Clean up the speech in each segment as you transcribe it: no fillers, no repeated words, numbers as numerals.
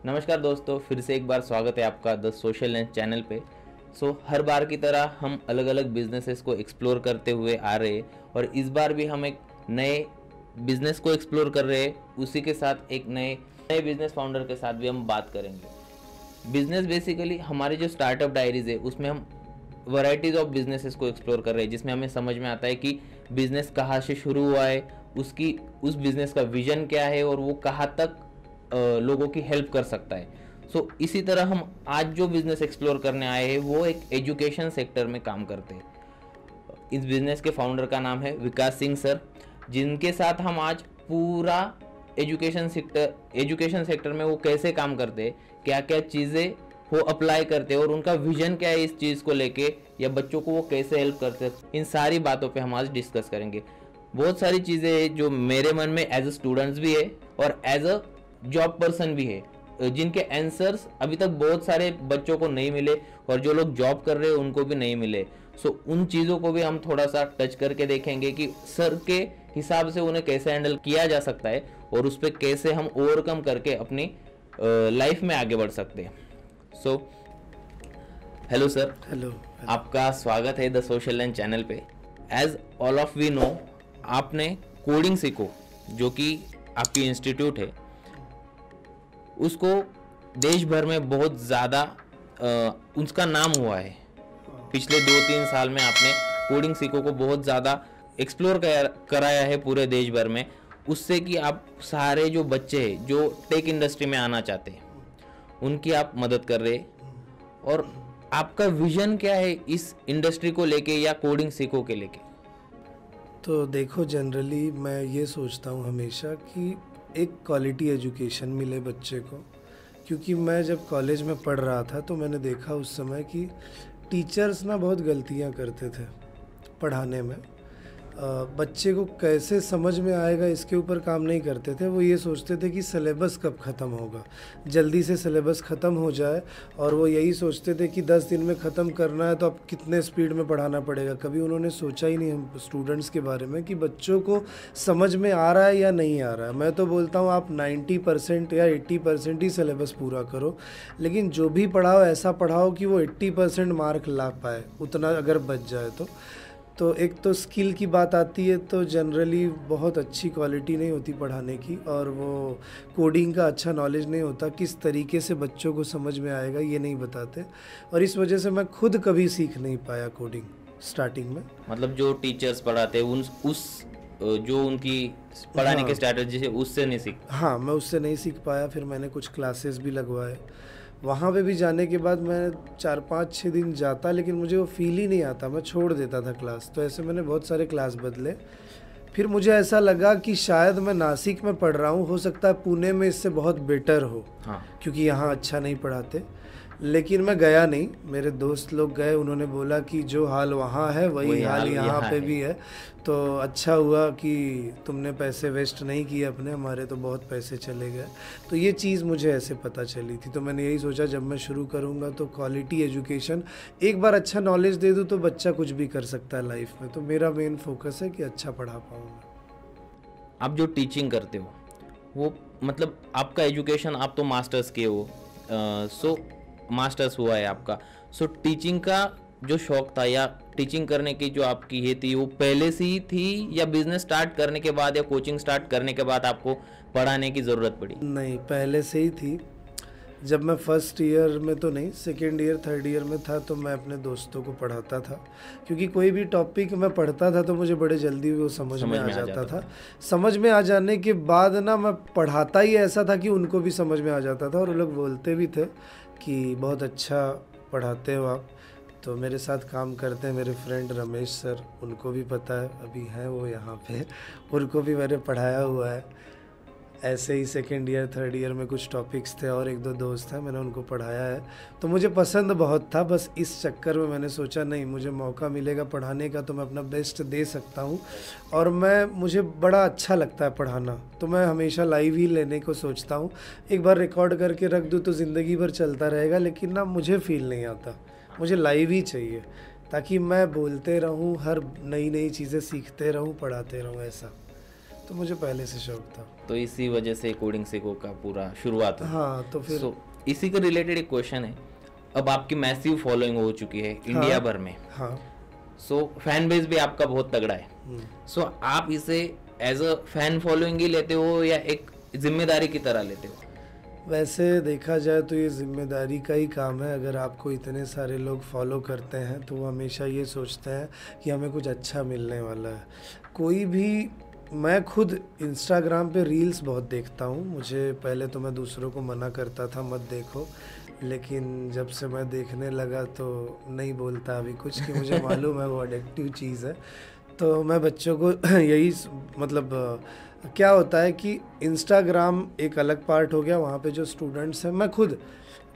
नमस्कार दोस्तों, फिर से एक बार स्वागत है आपका द सोशल लेंस चैनल पे। हर बार की तरह हम अलग अलग बिजनेसेस को एक्सप्लोर करते हुए आ रहे हैं और इस बार भी हम एक नए बिजनेस को एक्सप्लोर कर रहे हैं। उसी के साथ एक नए नए बिजनेस फाउंडर के साथ भी हम बात करेंगे। बिजनेस बेसिकली हमारे जो स्टार्टअप डायरीज है उसमें हम वैरायटीज़ ऑफ बिजनेसेस को एक्सप्लोर कर रहे हैं, जिसमें हमें समझ में आता है कि बिजनेस कहाँ से शुरू हुआ है, उस बिजनेस का विजन क्या है और वो कहाँ तक लोगों की हेल्प कर सकता है। इसी तरह हम आज जो बिजनेस एक्सप्लोर करने आए हैं वो एक एजुकेशन सेक्टर में काम करते हैं। इस बिजनेस के फाउंडर का नाम है विकास सिंह सर, जिनके साथ हम आज पूरा एजुकेशन सेक्टर में वो कैसे काम करते हैं, क्या क्या चीज़ें वो अप्लाई करते हैं और उनका विजन क्या है इस चीज़ को लेके, या बच्चों को वो कैसे हेल्प करते हैं, इन सारी बातों पे हम आज डिस्कस करेंगे। बहुत सारी चीज़ें हैं जो मेरे मन में एज अ स्टूडेंट्स भी है और एज अ जॉब पर्सन भी है, जिनके आंसर्स अभी तक बहुत सारे बच्चों को नहीं मिले और जो लोग जॉब कर रहे हैं उनको भी नहीं मिले। उन चीज़ों को भी हम थोड़ा सा टच करके देखेंगे कि सर के हिसाब से उन्हें कैसे हैंडल किया जा सकता है और उस पर कैसे हम ओवरकम करके अपनी लाइफ में आगे बढ़ सकते हैं। Hello sir. हेलो। आपका स्वागत है द सोशल लेंस चैनल पे। As all of we know, आपने कोडिंग सीखो जो कि आपकी इंस्टीट्यूट है, उसको देश भर में बहुत ज़्यादा उसका नाम हुआ है। पिछले 2-3 साल में आपने कोडिंग सीखो को बहुत ज़्यादा एक्सप्लोर कराया है पूरे देश भर में, उससे कि आप सारे जो बच्चे हैं जो टेक इंडस्ट्री में आना चाहते हैं उनकी आप मदद कर रहे। और आपका विजन क्या है इस इंडस्ट्री को लेके या कोडिंग सीखो के लेके? तो देखो, जनरली मैं ये सोचता हूँ हमेशा कि एक क्वालिटी एजुकेशन मिले बच्चे को, क्योंकि मैं जब कॉलेज में पढ़ रहा था तो मैंने देखा उस समय कि टीचर्स ना बहुत गलतियाँ करते थे पढ़ाने में। बच्चे को कैसे समझ में आएगा इसके ऊपर काम नहीं करते थे। वो ये सोचते थे कि सिलेबस कब ख़त्म होगा, जल्दी से सिलेबस ख़त्म हो जाए, और वो यही सोचते थे कि 10 दिन में ख़त्म करना है तो अब कितने स्पीड में पढ़ाना पड़ेगा। कभी उन्होंने सोचा ही नहीं हम स्टूडेंट्स के बारे में कि बच्चों को समझ में आ रहा है या नहीं आ रहा है। मैं तो बोलता हूँ आप 90% या 80% ही सिलेबस पूरा करो, लेकिन जो भी पढ़ाओ ऐसा पढ़ाओ कि वो 80% मार्क ला पाए, उतना अगर बच जाए तो एक तो स्किल की बात आती है। तो जनरली बहुत अच्छी क्वालिटी नहीं होती पढ़ाने की, और वो कोडिंग का अच्छा नॉलेज नहीं होता, किस तरीके से बच्चों को समझ में आएगा ये नहीं बताते, और इस वजह से मैं खुद कभी सीख नहीं पाया कोडिंग स्टार्टिंग में। मतलब जो टीचर्स पढ़ाते हैं जो उनकी पढ़ाने हाँ, की स्ट्रैटेजी है उससे नहीं सीख। हाँ, मैं उससे नहीं सीख पाया। फिर मैंने कुछ क्लासेस भी लगवाए। वहाँ पे भी जाने के बाद मैं 4-5-6 दिन जाता, लेकिन मुझे वो फील ही नहीं आता, मैं छोड़ देता था क्लास। तो ऐसे मैंने बहुत सारे क्लास बदले। फिर मुझे ऐसा लगा कि शायद मैं नासिक में पढ़ रहा हूँ, हो सकता है पुणे में इससे बहुत बेटर हो। हाँ, क्योंकि यहाँ अच्छा नहीं पढ़ाते। लेकिन मैं गया नहीं, मेरे दोस्त लोग गए, उन्होंने बोला कि जो हाल वहाँ है वही हाल यहाँ पे भी है। तो अच्छा हुआ कि तुमने पैसे वेस्ट नहीं किए अपने, हमारे तो बहुत पैसे चले गए। तो ये चीज़ मुझे ऐसे पता चली थी। तो मैंने यही सोचा जब मैं शुरू करूँगा तो क्वालिटी एजुकेशन, एक बार अच्छा नॉलेज दे दूँ तो बच्चा कुछ भी कर सकता है लाइफ में। तो मेरा मेन फोकस है कि अच्छा पढ़ा पाऊँ। आप जो टीचिंग करते हो वो मतलब आपका एजुकेशन, आप तो मास्टर्स किए हो, मास्टर्स हुआ है आपका। टीचिंग का जो शौक था या टीचिंग करने की जो आपकी ये थी वो पहले से ही थी, या बिजनेस स्टार्ट करने के बाद या कोचिंग स्टार्ट करने के बाद आपको पढ़ाने की ज़रूरत पड़ी? नहीं, पहले से ही थी। जब मैं फर्स्ट ईयर में तो नहीं, सेकेंड ईयर थर्ड ईयर में था तो मैं अपने दोस्तों को पढ़ाता था, क्योंकि कोई भी टॉपिक मैं पढ़ता था तो मुझे बड़े जल्दी वो समझ में आ जाता था। समझ में आ जाने के बाद ना मैं पढ़ाता ही ऐसा था कि उनको भी समझ में आ जाता था, और वो लोग बोलते भी थे कि बहुत अच्छा पढ़ाते हो आप। तो मेरे साथ काम करते हैं मेरे फ्रेंड रमेश सर, उनको भी पता है, अभी हैं वो यहाँ पे, उनको भी मैंने पढ़ाया हुआ है। ऐसे ही सेकेंड ईयर थर्ड ईयर में कुछ टॉपिक्स थे और एक दो दोस्त हैं, मैंने उनको पढ़ाया है। तो मुझे पसंद बहुत था, बस इस चक्कर में मैंने सोचा नहीं, मुझे मौका मिलेगा पढ़ाने का तो मैं अपना बेस्ट दे सकता हूँ, और मुझे बड़ा अच्छा लगता है पढ़ाना, तो मैं हमेशा लाइव ही लेने को सोचता हूँ। एक बार रिकॉर्ड करके रख दूँ तो ज़िंदगी भर चलता रहेगा, लेकिन ना मुझे फील नहीं आता, मुझे लाइव ही चाहिए, ताकि मैं बोलते रहूँ, हर नई नई चीज़ें सीखते रहूँ, पढ़ाते रहूँ ऐसा। तो मुझे पहले से शौक था। तो इसी वजह से कोडिंग सीखो का पूरा शुरुआत हुई। हाँ तो फिर इसी के रिलेटेड एक क्वेश्चन है, अब आपकी मैसिव फॉलोइंग हो चुकी है इंडिया भर में। हाँ। फैन बेस भी आपका बहुत तगड़ा है। आप इसे एज अ फैन फॉलोइंग ही लेते हो या एक जिम्मेदारी की तरह लेते हो? वैसे देखा जाए तो ये जिम्मेदारी का ही काम है। अगर आपको इतने सारे लोग फॉलो करते हैं तो वो हमेशा ये सोचते हैं कि हमें कुछ अच्छा मिलने वाला है। कोई भी, मैं खुद इंस्टाग्राम पे रील्स बहुत देखता हूँ। मुझे पहले तो मैं दूसरों को मना करता था मत देखो, लेकिन जब से मैं देखने लगा तो नहीं बोलता अभी कुछ, कि मुझे मालूम है वो एडिक्टिव चीज़ है। तो मैं बच्चों को यही मतलब क्या होता है कि इंस्टाग्राम एक अलग पार्ट हो गया, वहाँ पे जो स्टूडेंट्स हैं, मैं खुद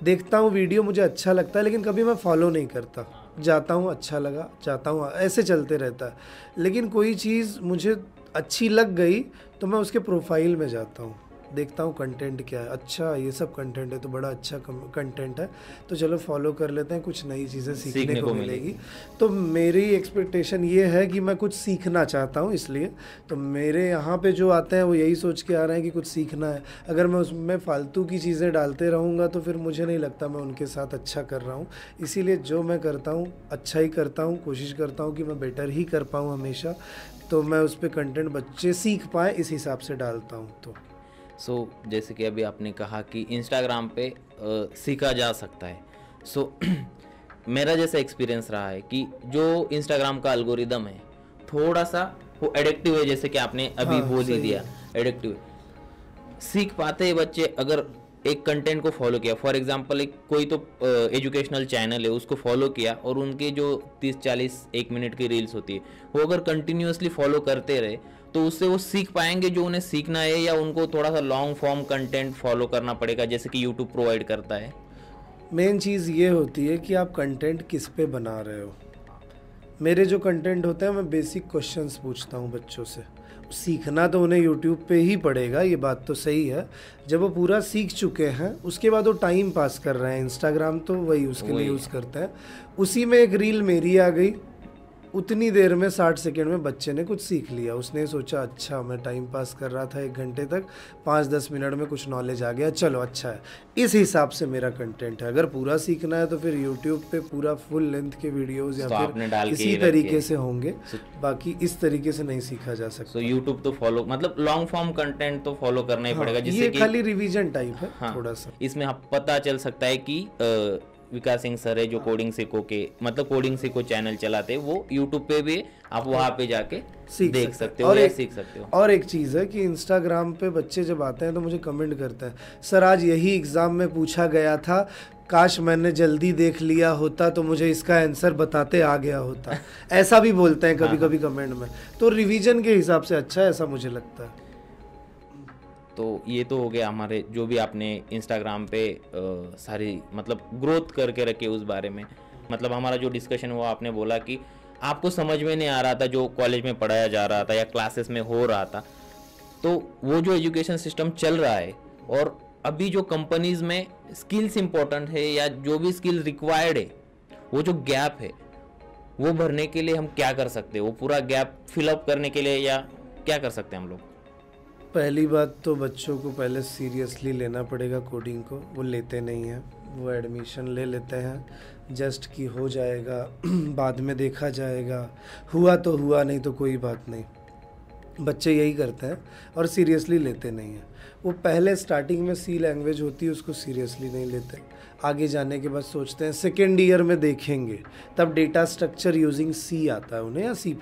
देखता हूँ वीडियो, मुझे अच्छा लगता है, लेकिन कभी मैं फॉलो नहीं करता। जाता हूँ, अच्छा लगा, जाता हूँ, ऐसे चलते रहता है। लेकिन कोई चीज़ मुझे अच्छी लग गई तो मैं उसके प्रोफाइल में जाता हूँ, देखता हूँ कंटेंट क्या है। अच्छा ये सब कंटेंट है तो बड़ा अच्छा कंटेंट है, तो चलो फॉलो कर लेते हैं, कुछ नई चीज़ें सीखने को मिलेगी। तो मेरी एक्सपेक्टेशन ये है कि मैं कुछ सीखना चाहता हूँ, इसलिए तो मेरे यहाँ पे जो आते हैं वो यही सोच के आ रहे हैं कि कुछ सीखना है। अगर मैं उसमें फालतू की चीज़ें डालते रहूँगा तो फिर मुझे नहीं लगता मैं उनके साथ अच्छा कर रहा हूँ। इसीलिए जो मैं करता हूँ अच्छा ही करता हूँ, कोशिश करता हूँ कि मैं बेटर ही कर पाऊँ हमेशा। तो मैं उस पर कंटेंट बच्चे सीख पाएँ इस हिसाब से डालता हूँ। तो जैसे कि अभी आपने कहा कि इंस्टाग्राम पे सीखा जा सकता है। मेरा जैसा एक्सपीरियंस रहा है कि जो इंस्टाग्राम का एल्गोरिदम है थोड़ा सा वो एडिक्टिव है, जैसे कि आपने अभी बोल ही दिया, एडिक्टिव है। सीख पाते हैं बच्चे अगर एक कंटेंट को फॉलो किया। फॉर एग्जांपल एक कोई तो एजुकेशनल चैनल है, उसको फॉलो किया और उनके जो 30-40 1 मिनट की रील्स होती है वो अगर कंटिन्यूअसली फॉलो करते रहे तो उससे वो सीख पाएंगे जो उन्हें सीखना है, या उनको थोड़ा सा लॉन्ग फॉर्म कंटेंट फॉलो करना पड़ेगा जैसे कि यूट्यूब प्रोवाइड करता है? मेन चीज़ ये होती है कि आप कंटेंट किस पे बना रहे हो। मेरे जो कंटेंट होते हैं मैं बेसिक क्वेश्चंस पूछता हूँ बच्चों से। सीखना तो उन्हें यूट्यूब पे ही पड़ेगा, ये बात तो सही है। जब वो पूरा सीख चुके हैं उसके बाद वो टाइम पास कर रहे हैं, इंस्टाग्राम तो वही उसके लिए यूज़ करते हैं। उसी में एक रील मेरी आ गई, उतनी देर में 60 सेकेंड में बच्चे ने कुछ सीख लिया। उसने सोचा अच्छा मैं टाइम पास कर रहा था 1 घंटे तक, 5-10 मिनट में कुछ नॉलेज आ गया, चलो अच्छा है। इस हिसाब से मेरा कंटेंट है। अगर पूरा सीखना है तो फिर यूट्यूब पे पूरा फुल लेंथ के वीडियोस या फिर इसी तरीके से होंगे, बाकी इस तरीके से नहीं सीखा जा सकता। तो यूट्यूब तो फॉलो, मतलब लॉन्ग फॉर्म कंटेंट तो फॉलो करना ही पड़ेगा, जिससे ये खाली रिवीजन टाइप है। थोड़ा सा इसमें पता चल सकता है कि विकास सिंह सर है जो कोडिंग सीखो के मतलब कोडिंग सीखो चैनल चलाते हैं, वो यूट्यूब पे भी आप वहाँ पे जाके देख सकते हो या सीख सकते हो। और एक चीज़ है कि इंस्टाग्राम पे बच्चे जब आते हैं तो मुझे कमेंट करते हैं, सर आज यही एग्ज़ाम में पूछा गया था, काश मैंने जल्दी देख लिया होता तो मुझे इसका आंसर बताते आ गया होता। ऐसा भी बोलते हैं कभी कभी कमेंट में। तो रिवीजन के हिसाब से अच्छा है, ऐसा मुझे लगता है। तो ये तो हो गया हमारे जो भी आपने इंस्टाग्राम पे सारी मतलब ग्रोथ करके रखी उस बारे में। मतलब हमारा जो डिस्कशन हुआ, आपने बोला कि आपको समझ में नहीं आ रहा था जो कॉलेज में पढ़ाया जा रहा था या क्लासेस में हो रहा था, तो वो जो एजुकेशन सिस्टम चल रहा है और अभी जो कंपनीज में स्किल्स इंपॉर्टेंट है या जो भी स्किल रिक्वायर्ड है, वो जो गैप है वो भरने के लिए हम क्या कर सकते हैं? वो पूरा गैप फिलअप करने के लिए या क्या कर सकते हैं हम लोग? पहली बात तो बच्चों को पहले सीरियसली लेना पड़ेगा कोडिंग को। वो लेते नहीं हैं, वो एडमिशन ले लेते हैं जस्ट कि हो जाएगा बाद में देखा जाएगा, हुआ तो हुआ, नहीं तो कोई बात नहीं। बच्चे यही करते हैं और सीरियसली लेते नहीं हैं। वो पहले स्टार्टिंग में सी लैंग्वेज होती है उसको सीरियसली नहीं लेते, आगे जाने के बाद सोचते हैं सेकेंड ईयर में देखेंगे, तब डेटा स्ट्रक्चर यूजिंग सी आता है उन्हें या C++।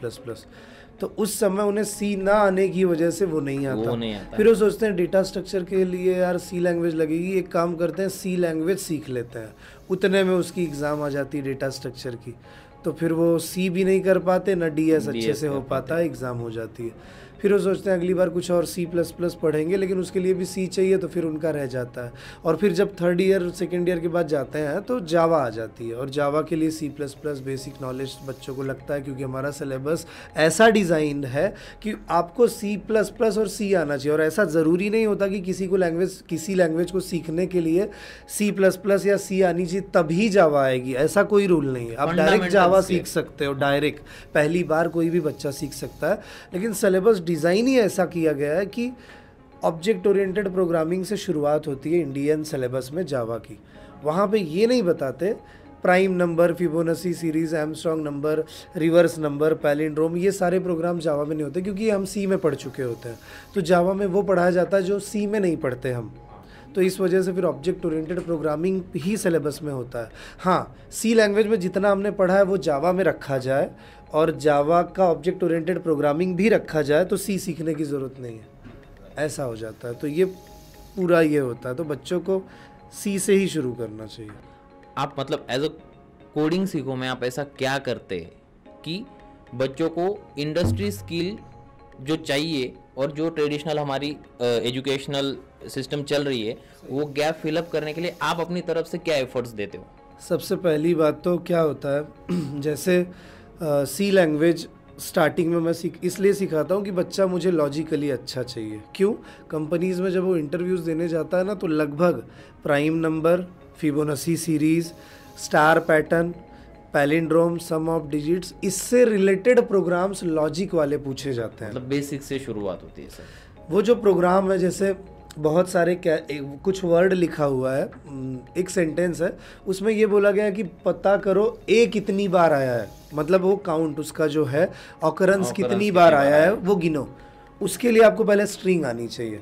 तो उस समय उन्हें सी ना आने की वजह से वो नहीं आता। फिर वो सोचते हैं डेटा स्ट्रक्चर के लिए यार सी लैंग्वेज लगेगी, एक काम करते हैं सी लैंग्वेज सीख लेते हैं। उतने में उसकी एग्ज़ाम आ जाती है डेटा स्ट्रक्चर की, तो फिर वो सी भी नहीं कर पाते, ना DS अच्छे से हो पाता है, एग्ज़ाम हो जाती है। फिर वो सोचते हैं अगली बार कुछ और C++ पढ़ेंगे, लेकिन उसके लिए भी सी चाहिए, तो फिर उनका रह जाता है। और फिर जब 3rd ईयर 2nd ईयर के बाद जाते हैं तो जावा आ जाती है, और जावा के लिए C++ बेसिक नॉलेज बच्चों को लगता है, क्योंकि हमारा सिलेबस ऐसा डिज़ाइन है कि आपको C++ और सी आना चाहिए। और ऐसा ज़रूरी नहीं होता कि किसी लैंग्वेज को सीखने के लिए C++ या सी आनी चाहिए तभी जावा आएगी, ऐसा कोई रूल नहीं है। आप डायरेक्ट जावा सीख सकते हो, डायरेक्ट पहली बार कोई भी बच्चा सीख सकता है, लेकिन सिलेबस डिज़ाइन ही ऐसा किया गया है कि ऑब्जेक्ट ओरिएंटेड प्रोग्रामिंग से शुरुआत होती है इंडियन सिलेबस में जावा की। वहाँ पे ये नहीं बताते prime number, Fibonacci series, Armstrong number, reverse number, palindrome, ये सारे प्रोग्राम जावा में नहीं होते क्योंकि ये हम सी में पढ़ चुके होते हैं। तो जावा में वो पढ़ाया जाता है जो सी में नहीं पढ़ते हम। तो इस वजह से फिर ऑब्जेक्ट ओरिएंटेड प्रोग्रामिंग ही सिलेबस में होता है। हाँ, सी लैंग्वेज में जितना हमने पढ़ा है वो जावा में रखा जाए और जावा का ऑब्जेक्ट ओरिएंटेड प्रोग्रामिंग भी रखा जाए तो सी सीखने की ज़रूरत नहीं है, ऐसा हो जाता है। तो ये पूरा ये होता है, तो बच्चों को सी से ही शुरू करना चाहिए। आप मतलब एज अ कोडिंग सीखो में आप ऐसा क्या करते हैं कि बच्चों को इंडस्ट्री स्किल जो चाहिए और जो ट्रेडिशनल हमारी एजुकेशनल सिस्टम चल रही है वो गैप फिलअप करने के लिए आप अपनी तरफ से क्या एफर्ट्स देते हो? सबसे पहली बात तो क्या होता है जैसे सी लैंग्वेज स्टार्टिंग में मैं इसलिए सिखाता हूँ कि बच्चा मुझे लॉजिकली अच्छा चाहिए। क्यों? कंपनीज़ में जब वो इंटरव्यूज़ देने जाता है ना तो लगभग prime number, Fibonacci series, star pattern, palindrome, sum of digits, इससे रिलेटेड प्रोग्राम्स लॉजिक वाले पूछे जाते हैं। मतलब बेसिक से शुरुआत होती है सर। वो जो प्रोग्राम है जैसे बहुत सारे कुछ वर्ड लिखा हुआ है, एक सेंटेंस है उसमें ये बोला गया है कि पता करो ए कितनी बार आया है, मतलब वो काउंट उसका जो है ऑकरेंस कितनी बार आया है वो गिनो। उसके लिए आपको पहले स्ट्रिंग आनी चाहिए,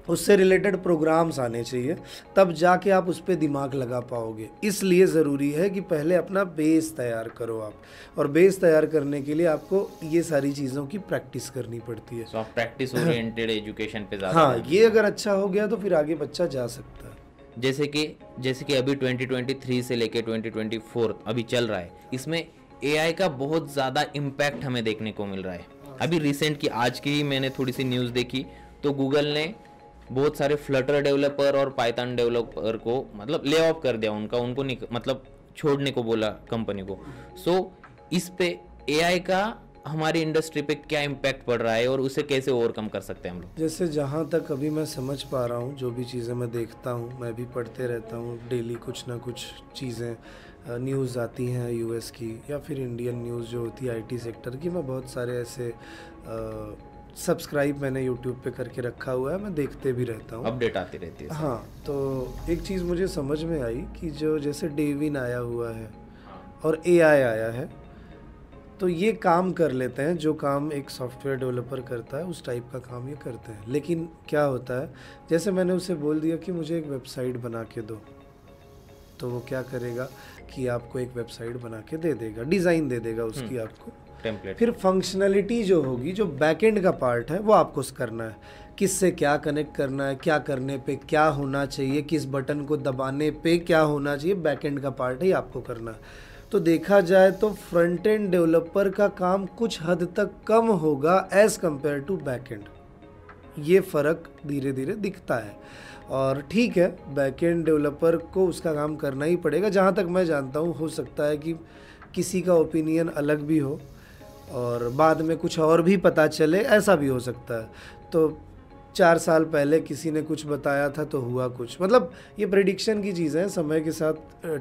उससे रिलेटेड प्रोग्राम्स आने चाहिए, तब जाके आप उस पर दिमाग लगा पाओगे। इसलिए ज़रूरी है कि पहले अपना बेस तैयार करो आप, और बेस तैयार करने के लिए आपको ये सारी चीज़ों की प्रैक्टिस करनी पड़ती है। तो आप प्रैक्टिस ओरिएंटेड एजुकेशन पे ज़्यादा हाँ, ये अगर अच्छा हो गया तो फिर आगे बच्चा जा सकता है। जैसे कि अभी 2023 से लेके 2024 अभी चल रहा है, इसमें AI का बहुत ज़्यादा इम्पैक्ट हमें देखने को मिल रहा है। अभी रिसेंट की आज की ही मैंने थोड़ी सी न्यूज़ देखी तो गूगल ने बहुत सारे फ्लटर डेवलपर और पाइथन डेवलपर को मतलब ले ऑफ कर दिया, उनको मतलब छोड़ने को बोला कंपनी को। सो इस पे AI का हमारी इंडस्ट्री पे क्या इम्पैक्ट पड़ रहा है और उसे कैसे ओवरकम कर सकते हैं हम लोग? जैसे जहाँ तक अभी मैं समझ पा रहा हूँ, जो भी चीज़ें मैं देखता हूँ, मैं भी पढ़ते रहता हूँ डेली, कुछ ना कुछ चीज़ें न्यूज़ आती हैं यूएस की या फिर इंडियन न्यूज़ जो होती है आईटी सेक्टर की। मैं बहुत सारे ऐसे सब्सक्राइब मैंने यूट्यूब पे करके रखा हुआ है, मैं देखते भी रहता हूँ, अपडेट आती रहती है। हाँ, तो एक चीज़ मुझे समझ में आई कि जो जैसे डेविन आया हुआ है और AI आया है, तो ये काम कर लेते हैं जो काम एक सॉफ्टवेयर डेवलपर करता है, उस टाइप का काम ये करते हैं। लेकिन क्या होता है, जैसे मैंने उसे बोल दिया कि मुझे एक वेबसाइट बना के दो, तो वो क्या करेगा कि आपको एक वेबसाइट बना के दे देगा, डिज़ाइन दे देगा उसकी आपको टेम्पलेट। फिर फंक्शनलिटी जो होगी, जो बैकएंड का पार्ट है, वो आपको करना है। किससे क्या कनेक्ट करना है, क्या करने पे क्या होना चाहिए, किस बटन को दबाने पे क्या होना चाहिए, बैकएंड का पार्ट ही आपको करना है। तो देखा जाए तो फ्रंट एंड डेवलपर का काम कुछ हद तक कम होगा एज़ कम्पेयर टू बैकएंड। ये फ़र्क धीरे धीरे दिखता है और ठीक है, बैकएंड डेवलपर को उसका काम करना ही पड़ेगा। जहाँ तक मैं जानता हूँ, हो सकता है कि किसी का ओपिनियन अलग भी हो और बाद में कुछ और भी पता चले, ऐसा भी हो सकता है। तो 4 साल पहले किसी ने कुछ बताया था तो हुआ कुछ, मतलब ये प्रेडिक्शन की चीज़ें हैं, समय के साथ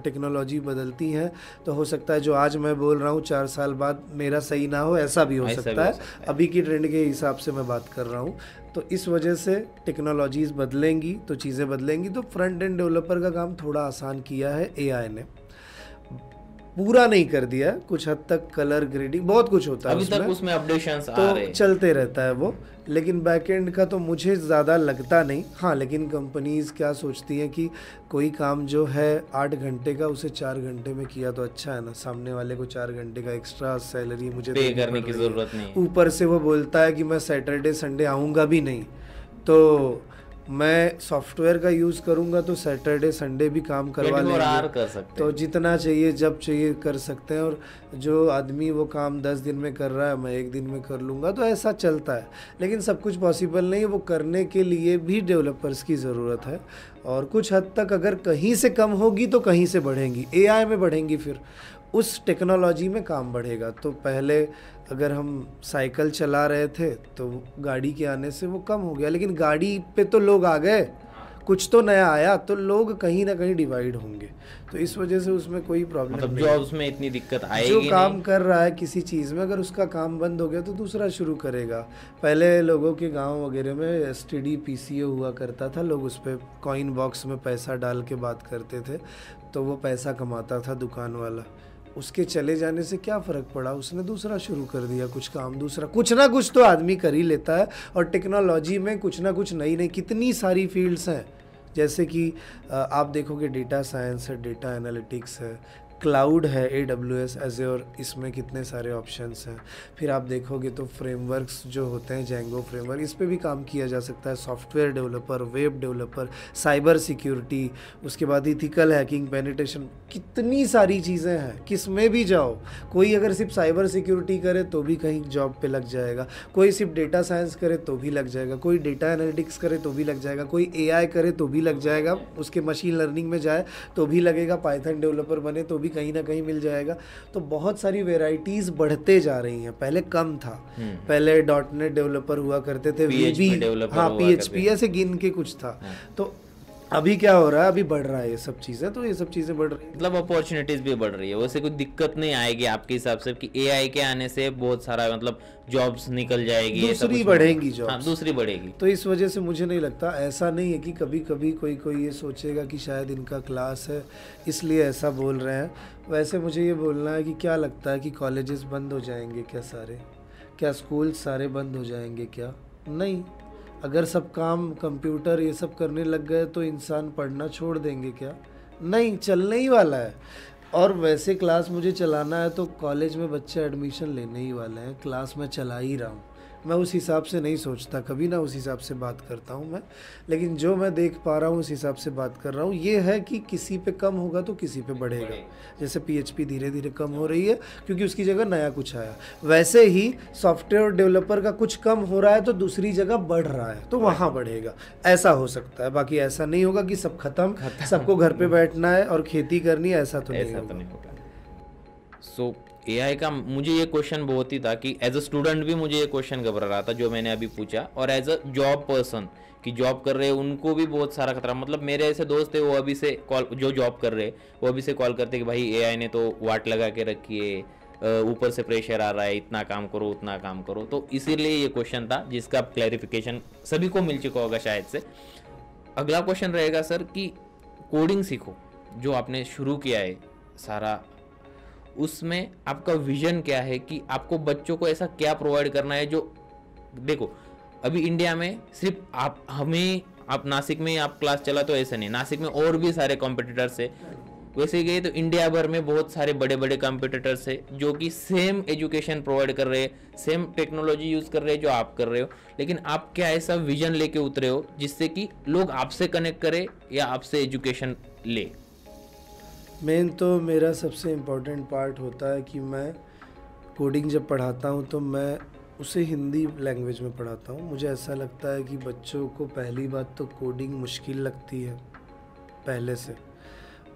टेक्नोलॉजी बदलती हैं। तो हो सकता है जो आज मैं बोल रहा हूँ 4 साल बाद मेरा सही ना हो, ऐसा भी हो सकता है। अभी की ट्रेंड के हिसाब से मैं बात कर रहा हूँ। तो इस वजह से टेक्नोलॉजीज़ बदलेंगी तो चीज़ें बदलेंगी। तो फ्रंट एंड डेवलपर का काम थोड़ा आसान किया है AI ने, पूरा नहीं कर दिया, कुछ हद तक कलर ग्रेडिंग बहुत कुछ होता है अभी तक उसमें अपडेशंस तो आ रहे हैं, चलते रहता है वो। लेकिन बैकएंड का तो मुझे ज़्यादा लगता नहीं। हाँ, लेकिन कंपनीज़ क्या सोचती हैं कि कोई काम जो है 8 घंटे का, उसे 4 घंटे में किया तो अच्छा है ना, सामने वाले को 4 घंटे का एक्स्ट्रा सैलरी मुझे पे करने की ज़रूरत नहीं। ऊपर से वो बोलता है कि मैं सैटरडे संडे आऊँगा भी नहीं, तो मैं सॉफ्टवेयर का यूज़ करूँगा तो सैटरडे संडे भी काम करवा लेंगे, कर सकते तो जितना चाहिए जब चाहिए कर सकते हैं। और जो आदमी वो काम 10 दिन में कर रहा है, मैं 1 दिन में कर लूँगा, तो ऐसा चलता है। लेकिन सब कुछ पॉसिबल नहीं है, वो करने के लिए भी डेवलपर्स की ज़रूरत है। और कुछ हद तक अगर कहीं से कम होगी तो कहीं से बढ़ेंगी, AI में बढ़ेंगी, फिर उस टेक्नोलॉजी में काम बढ़ेगा। तो पहले अगर हम साइकिल चला रहे थे तो गाड़ी के आने से वो कम हो गया, लेकिन गाड़ी पे तो लोग आ गए, कुछ तो नया आया तो लोग कहीं ना कहीं डिवाइड होंगे, तो इस वजह से उसमें कोई प्रॉब्लम मतलब नहीं। जॉब्स में इतनी दिक्कत आएगी जो नहीं। काम कर रहा है किसी चीज़ में, अगर उसका काम बंद हो गया तो दूसरा शुरू करेगा। पहले लोगों के गांव वगैरह में एसटीडी पीसीओ हुआ करता था, लोग उस पर कॉइन बॉक्स में पैसा डाल के बात करते थे, तो वो पैसा कमाता था दुकान वाला। उसके चले जाने से क्या फ़र्क पड़ा, उसने दूसरा शुरू कर दिया, कुछ काम दूसरा, कुछ ना कुछ तो आदमी कर ही लेता है। और टेक्नोलॉजी में कुछ ना कुछ नई नई कितनी सारी फील्ड्स हैं, जैसे कि आप देखोगे डेटा साइंस है, डेटा एनालिटिक्स है, क्लाउड है, AWS एज़्योर, इसमें कितने सारे ऑप्शंस हैं। फिर आप देखोगे तो फ्रेमवर्क्स जो होते हैं, जेंगो फ्रेमवर्क, इस पे भी काम किया जा सकता है। Software developer, web developer, cyber security, उसके बाद इथिकल हैकिंग, पेनिट्रेशन, कितनी सारी चीज़ें हैं। किस में भी जाओ, कोई अगर सिर्फ साइबर सिक्योरिटी करे तो भी कहीं जॉब पे लग जाएगा, कोई सिर्फ डेटा साइंस करे तो भी लग जाएगा, कोई डेटा एनालिटिक्स करे तो भी लग जाएगा, कोई AI करे तो भी लग जाएगा, उसके मशीन लर्निंग में जाए तो भी लगेगा, पाइथन डेवलपर बने तो भी कहीं ना कहीं मिल जाएगा। तो बहुत सारी वेराइटीज़ बढ़ते जा रही हैं, पहले कम था। पहले .NET डेवलपर हुआ करते थे, PHP डेवलपर हाँ हुआ PHP करते ऐसे गिन के कुछ था। तो अभी क्या हो रहा है, अभी बढ़ रहा है ये सब चीज़ें, तो ये सब चीज़ें बढ़ रही हैं। मतलब अपॉर्चुनिटीज भी बढ़ रही है, वैसे कोई दिक्कत नहीं आएगी आपके हिसाब से कि AI के आने से बहुत सारा मतलब जॉब्स निकल जाएगी, ये सब दूसरी उसमें- बढ़ेंगी जॉब्स। हाँ, दूसरी बढ़ेगी। तो इस वजह से मुझे नहीं लगता, ऐसा नहीं है कि कभी कभी कोई ये सोचेगा कि शायद इनका क्लास है इसलिए ऐसा बोल रहे हैं। वैसे मुझे ये बोलना है कि क्या लगता है कि कॉलेजेस बंद हो जाएंगे क्या सारे, क्या स्कूल सारे बंद हो जाएंगे क्या? नहीं। अगर सब काम कंप्यूटर ये सब करने लग गए तो इंसान पढ़ना छोड़ देंगे क्या? नहीं, चलने ही वाला है। और वैसे क्लास मुझे चलाना है तो कॉलेज में बच्चे एडमिशन लेने ही वाले हैं, क्लास में चला ही रहा हूँ। मैं उस हिसाब से नहीं सोचता, कभी ना उस हिसाब से बात करता हूँ मैं, लेकिन जो मैं देख पा रहा हूँ उस हिसाब से बात कर रहा हूँ। ये है कि किसी पे कम होगा तो किसी पे बढ़ेगा। जैसे PHP धीरे धीरे कम हो रही है क्योंकि उसकी जगह नया कुछ आया, वैसे ही सॉफ्टवेयर डेवलपर का कुछ कम हो रहा है तो दूसरी जगह बढ़ रहा है, तो वहाँ बढ़ेगा। ऐसा हो सकता है, बाकी ऐसा नहीं होगा कि सब खत्म, सबको घर पे बैठना है और खेती करनी है, ऐसा तो नहीं होगा। सो AI का मुझे ये क्वेश्चन बहुत ही था कि एज अ स्टूडेंट भी मुझे ये क्वेश्चन घबरा रहा था जो मैंने अभी पूछा, और एज अ जॉब पर्सन कि जॉब कर रहे हैं उनको भी बहुत सारा खतरा। मतलब मेरे ऐसे दोस्त है वो अभी से कॉल, जो जॉब कर रहे हैं वो अभी से कॉल करते कि भाई AI ने तो वाट लगा के रखी है, ऊपर से प्रेशर आ रहा है, इतना काम करो उतना काम करो। तो इसीलिए ये क्वेश्चन था जिसका क्लैरिफिकेशन सभी को मिल चुका होगा शायद से। अगला क्वेश्चन रहेगा सर कि कोडिंग सीखो जो आपने शुरू किया है सारा, उसमें आपका विजन क्या है कि आपको बच्चों को ऐसा क्या प्रोवाइड करना है जो, देखो अभी इंडिया में सिर्फ आप नासिक में आप क्लास चला तो ऐसा नहीं, नासिक में और भी सारे कॉम्पिटिटर्स है। वैसे गए तो इंडिया भर में बहुत सारे बड़े बड़े कॉम्पिटिटर्स है जो कि सेम एजुकेशन प्रोवाइड कर रहे हैं, सेम टेक्नोलॉजी यूज कर रहे हैं जो आप कर रहे हो, लेकिन आप क्या ऐसा विजन लेके उतरे हो जिससे कि लोग आपसे कनेक्ट करे या आपसे एजुकेशन ले? मेन तो मेरा सबसे इम्पोर्टेंट पार्ट होता है कि मैं कोडिंग जब पढ़ाता हूँ तो मैं उसे हिंदी लैंग्वेज में पढ़ाता हूँ। मुझे ऐसा लगता है कि बच्चों को पहली बात तो कोडिंग मुश्किल लगती है पहले से,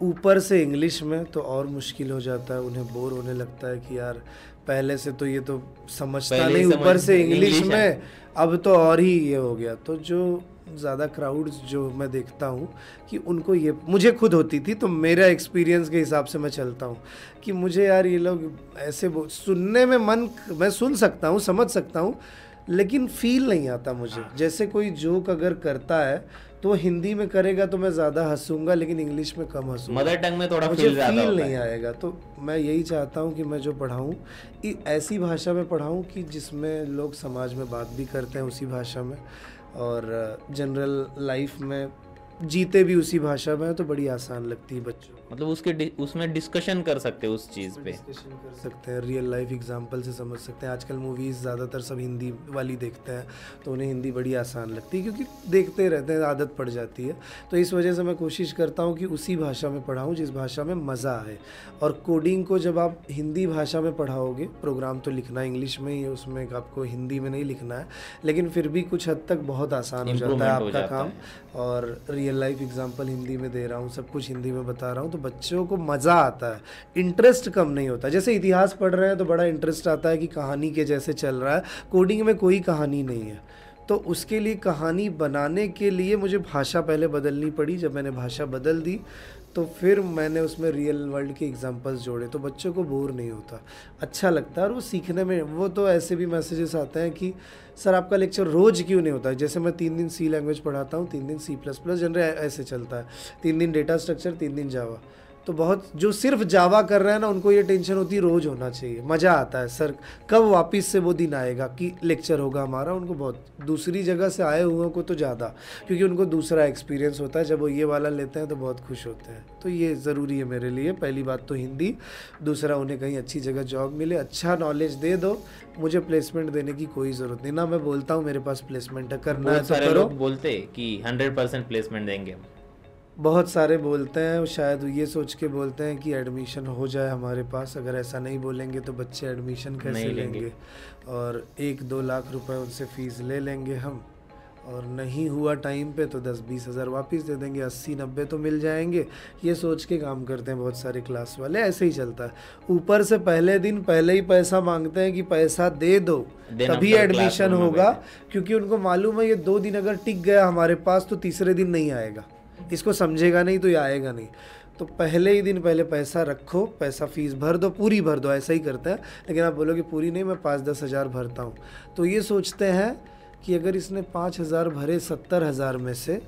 ऊपर से इंग्लिश में तो और मुश्किल हो जाता है, उन्हें बोर होने लगता है कि यार पहले से तो ये तो समझता नहीं, ऊपर से इंग्लिश में अब तो और ही ये हो गया। तो जो ज़्यादा क्राउड्स जो मैं देखता हूँ कि उनको ये, मुझे खुद होती थी तो मेरा एक्सपीरियंस के हिसाब से मैं चलता हूँ कि मुझे यार ये लोग ऐसे सुनने में मैं सुन सकता हूँ, समझ सकता हूँ, लेकिन फील नहीं आता मुझे। जैसे कोई जोक अगर करता है तो हिंदी में करेगा तो मैं ज़्यादा हंसूंगा, लेकिन इंग्लिश में कम हंसूंगा, मदर टंग में थोड़ा मुझे फील नहीं आएगा। तो मैं यही चाहता हूँ कि मैं जो पढ़ाऊँ ऐसी भाषा में पढ़ाऊँ कि जिसमें लोग समाज में बात भी करते हैं उसी भाषा में, और जनरल लाइफ में जीते भी उसी भाषा में, तो बड़ी आसान लगती है बच्चों। मतलब उसमें डिस्कशन कर सकते हैं उस चीज़ पे, डिस्कशन कर सकते हैं, रियल लाइफ एग्जांपल से समझ सकते हैं। आजकल मूवीज़ ज़्यादातर सब हिंदी वाली देखते हैं तो उन्हें हिंदी बड़ी आसान लगती है क्योंकि देखते रहते हैं, आदत पड़ जाती है। तो इस वजह से मैं कोशिश करता हूँ कि उसी भाषा में पढ़ाऊँ जिस भाषा में मज़ा आए। और कोडिंग को जब आप हिंदी भाषा में पढ़ाओगे, प्रोग्राम तो लिखना इंग्लिश में ही, उसमें आपको हिंदी में नहीं लिखना है, लेकिन फिर भी कुछ हद तक बहुत आसान हो जाता है आपका काम। और रियल लाइफ एग्जांपल हिंदी में दे रहा हूँ, सब कुछ हिंदी में बता रहा हूँ, तो बच्चों को मज़ा आता है, इंटरेस्ट कम नहीं होता। जैसे इतिहास पढ़ रहे हैं तो बड़ा इंटरेस्ट आता है कि कहानी के जैसे चल रहा है, कोडिंग में कोई कहानी नहीं है, तो उसके लिए कहानी बनाने के लिए मुझे भाषा पहले बदलनी पड़ी। जब मैंने भाषा बदल दी तो फिर मैंने उसमें रियल वर्ल्ड के एग्जांपल्स जोड़े, तो बच्चों को बोर नहीं होता, अच्छा लगता है और वो सीखने में। वो तो ऐसे भी मैसेजेस आते हैं कि सर आपका लेक्चर रोज़ क्यों नहीं होता है। जैसे मैं 3 दिन सी लैंग्वेज पढ़ाता हूँ, 3 दिन C++, जनरली ऐसे चलता है, 3 दिन डेटा स्ट्रक्चर, 3 दिन जावा। तो बहुत जो सिर्फ जावा कर रहे हैं ना, उनको ये टेंशन होती है रोज़ होना चाहिए, मज़ा आता है सर कब वापस से वो दिन आएगा कि लेक्चर होगा हमारा। उनको बहुत, दूसरी जगह से आए हुए को तो ज़्यादा, क्योंकि उनको दूसरा एक्सपीरियंस होता है, जब वो ये वाला लेते हैं तो बहुत खुश होते हैं। तो ये ज़रूरी है मेरे लिए। पहली बात तो हिंदी, दूसरा उन्हें कहीं अच्छी जगह जॉब मिले, अच्छा नॉलेज दे दो। मुझे प्लेसमेंट देने की कोई ज़रूरत नहीं, ना मैं बोलता हूँ मेरे पास प्लेसमेंट है, करना है तो करो। लोग बोलते कि 100% प्लेसमेंट देंगे हम। बहुत सारे बोलते हैं, शायद ये सोच के बोलते हैं कि एडमिशन हो जाए हमारे पास। अगर ऐसा नहीं बोलेंगे तो बच्चे एडमिशन कैसे लेंगे, और 1-2 लाख रुपए उनसे फ़ीस ले लेंगे हम, और नहीं हुआ टाइम पे तो 10-20 हज़ार वापस दे देंगे, 80-90 तो मिल जाएंगे। ये सोच के काम करते हैं बहुत सारे क्लास वाले, ऐसे ही चलता है। ऊपर से पहले दिन पहले ही पैसा मांगते हैं कि पैसा दे दो तभी एडमिशन होगा, क्योंकि उनको मालूम है ये 2 दिन अगर टिक गया हमारे पास तो तीसरे दिन नहीं आएगा, इसको समझेगा नहीं तो ये आएगा नहीं। तो पहले ही दिन पहले पैसा रखो, पैसा फ़ीस भर दो, पूरी भर दो, ऐसा ही करते हैं। लेकिन आप बोलोगे पूरी नहीं, मैं 5-10 हज़ार भरता हूँ, तो ये सोचते हैं कि अगर इसने 5 हज़ार भरे 70 हज़ार में से,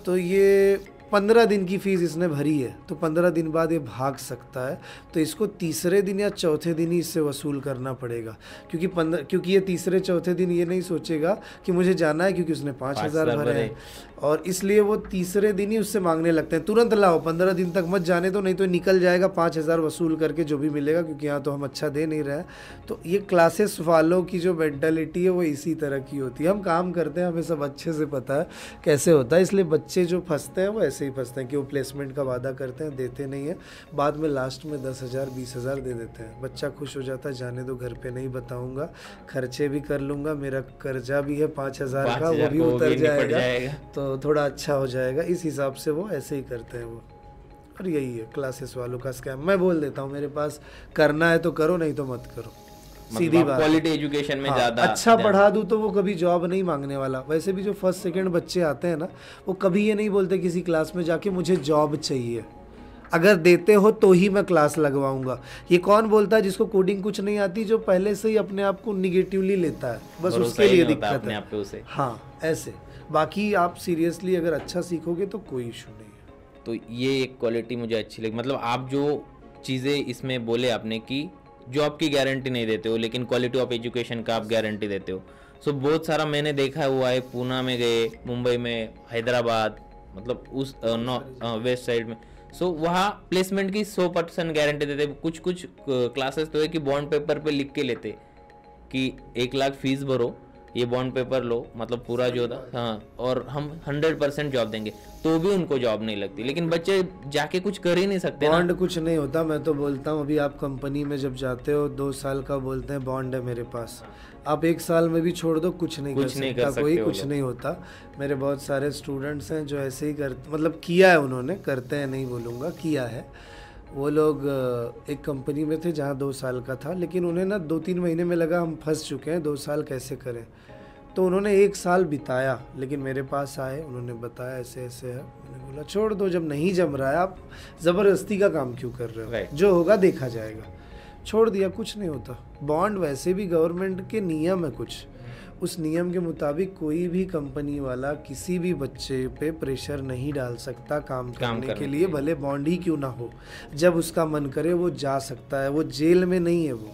तो ये 15 दिन की फ़ीस इसने भरी है, तो 15 दिन बाद ये भाग सकता है, तो इसको तीसरे दिन या चौथे दिन ही इससे वसूल करना पड़ेगा। क्योंकि ये तीसरे चौथे दिन ये नहीं सोचेगा कि मुझे जाना है, क्योंकि उसने 5 हज़ार भरे हैं, और इसलिए वो तीसरे दिन ही उससे मांगने लगते हैं, तुरंत लाओ, 15 दिन तक मत जाने दो, नहीं तो निकल जाएगा 5 हज़ार वसूल करके जो भी मिलेगा, क्योंकि यहाँ तो हम अच्छा दे नहीं रहे हैं। तो ये क्लासेस वालों की जो मेंटालिटी है वो इसी तरह की होती है। हम काम करते हैं, हमें सब अच्छे से पता है कैसे होता है, इसलिए बच्चे जो फंसते हैं वो ऐसे ही फंसते हैं कि वो प्लेसमेंट का वादा करते हैं, देते नहीं है, बाद में लास्ट में 10 हज़ार 20 हज़ार दे देते हैं। बच्चा खुश हो जाता है, जाने दो, घर पे नहीं बताऊँगा, खर्चे भी कर लूँगा, मेरा कर्जा भी है 5 हज़ार का, वो भी उतर जाएगा, तो थोड़ा अच्छा हो जाएगा। इस हिसाब से वो ऐसे ही करते हैं वो, और यही है क्लासेस वालों का स्कैम। मैं बोल देता हूँ मेरे पास करना है तो करो, नहीं तो मत करो, सीधी बात। क्वालिटी एजुकेशन में ज़्यादा अच्छा पढ़ा दूँ तो वो कभी जॉब नहीं मांगने वाला। वैसे भी जो फर्स्ट सेकंड बच्चे आते हैं ना, वो कभी ये नहीं बोलते किसी क्लास में जाके मुझे जॉब चाहिए, अगर देते हो तो ही मैं क्लास लगवाऊंगा। ये कौन बोलता है जिसको कोडिंग कुछ नहीं आती, जो पहले से ही अपने आप को निगेटिवली लेता है, बस उसके लिए दिक्कत है। हाँ ऐसे, बाकी आप सीरियसली अगर अच्छा सीखोगे तो कोई इशू नहीं है। तो ये एक क्वालिटी मुझे अच्छी लगी। मतलब आप जो चीज़ें इसमें बोले आपने कि जॉब की गारंटी नहीं देते हो, लेकिन क्वालिटी ऑफ एजुकेशन का आप गारंटी देते हो। सो बहुत सारा मैंने देखा हुआ है, पूना में गए, मुंबई में, हैदराबाद, मतलब उस वेस्ट साइड में, सो वहाँ प्लेसमेंट की 100% गारंटी देते। कुछ क्लासेस तो है कि बॉन्ड पेपर पे लिख के लेते कि 1 लाख फीस भरो, ये बॉन्ड पेपर लो, मतलब पूरा जो था, हाँ, और हम 100% जॉब देंगे, तो भी उनको जॉब नहीं लगती। लेकिन बच्चे जाके कुछ कर ही नहीं सकते। बॉन्ड कुछ नहीं होता, मैं तो बोलता हूँ, अभी आप कंपनी में जब जाते हो 2 साल का बोलते हैं बॉन्ड है मेरे पास, आप 1 साल में भी छोड़ दो, कुछ नहीं कर सकता कोई, कुछ नहीं होता। मेरे बहुत सारे स्टूडेंट्स हैं जो ऐसे ही मतलब किया है उन्होंने, करते हैं नहीं बोलूँगा, किया है। वो लोग एक कंपनी में थे जहाँ 2 साल का था, लेकिन उन्हें ना 2-3 महीने में लगा हम फंस चुके हैं, 2 साल कैसे करें, तो उन्होंने 1 साल बिताया, लेकिन मेरे पास आए, उन्होंने बताया ऐसे ऐसे है। मैंने बोला छोड़ दो, जब नहीं जम रहा है आप ज़बरदस्ती का काम क्यों कर रहे हो, जो होगा देखा जाएगा। छोड़ दिया, कुछ नहीं होता। बॉन्ड वैसे भी गवर्नमेंट के नियम है कुछ, उस नियम के मुताबिक कोई भी कंपनी वाला किसी भी बच्चे पे प्रेशर नहीं डाल सकता काम करने के लिए, भले बॉन्ड ही क्यों ना हो। जब उसका मन करे वो जा सकता है, वो जेल में नहीं है वो,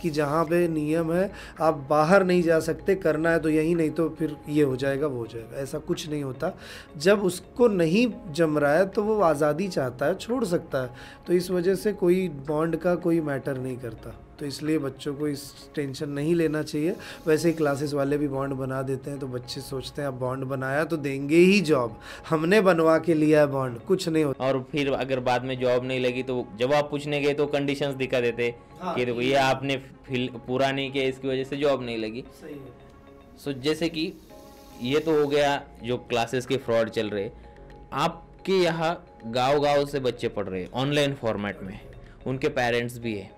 कि जहाँ पे नियम है आप बाहर नहीं जा सकते, करना है तो यही, नहीं तो फिर ये हो जाएगा वो हो जाएगा, ऐसा कुछ नहीं होता। जब उसको नहीं जम रहा है तो वो आज़ादी चाहता है, छोड़ सकता है। तो इस वजह से कोई बॉन्ड का कोई मैटर नहीं करता, तो इसलिए बच्चों को इस टेंशन नहीं लेना चाहिए। वैसे ही क्लासेस वाले भी बॉन्ड बना देते हैं, तो बच्चे सोचते हैं अब बॉन्ड बनाया तो देंगे ही जॉब, हमने बनवा के लिया है बॉन्ड, कुछ नहीं होता। और फिर अगर बाद में जॉब नहीं लगी तो जब आप पूछने गए तो कंडीशंस दिखा देते कि देखो ये आपने पूरा नहीं किया, इसकी वजह से जॉब नहीं लगी। सही है। सो जैसे कि ये तो हो गया जो क्लासेस के फ्रॉड चल रहे, आपके यहाँ गाँव से बच्चे पढ़ रहे हैं ऑनलाइन फॉर्मेट में, उनके पेरेंट्स भी है,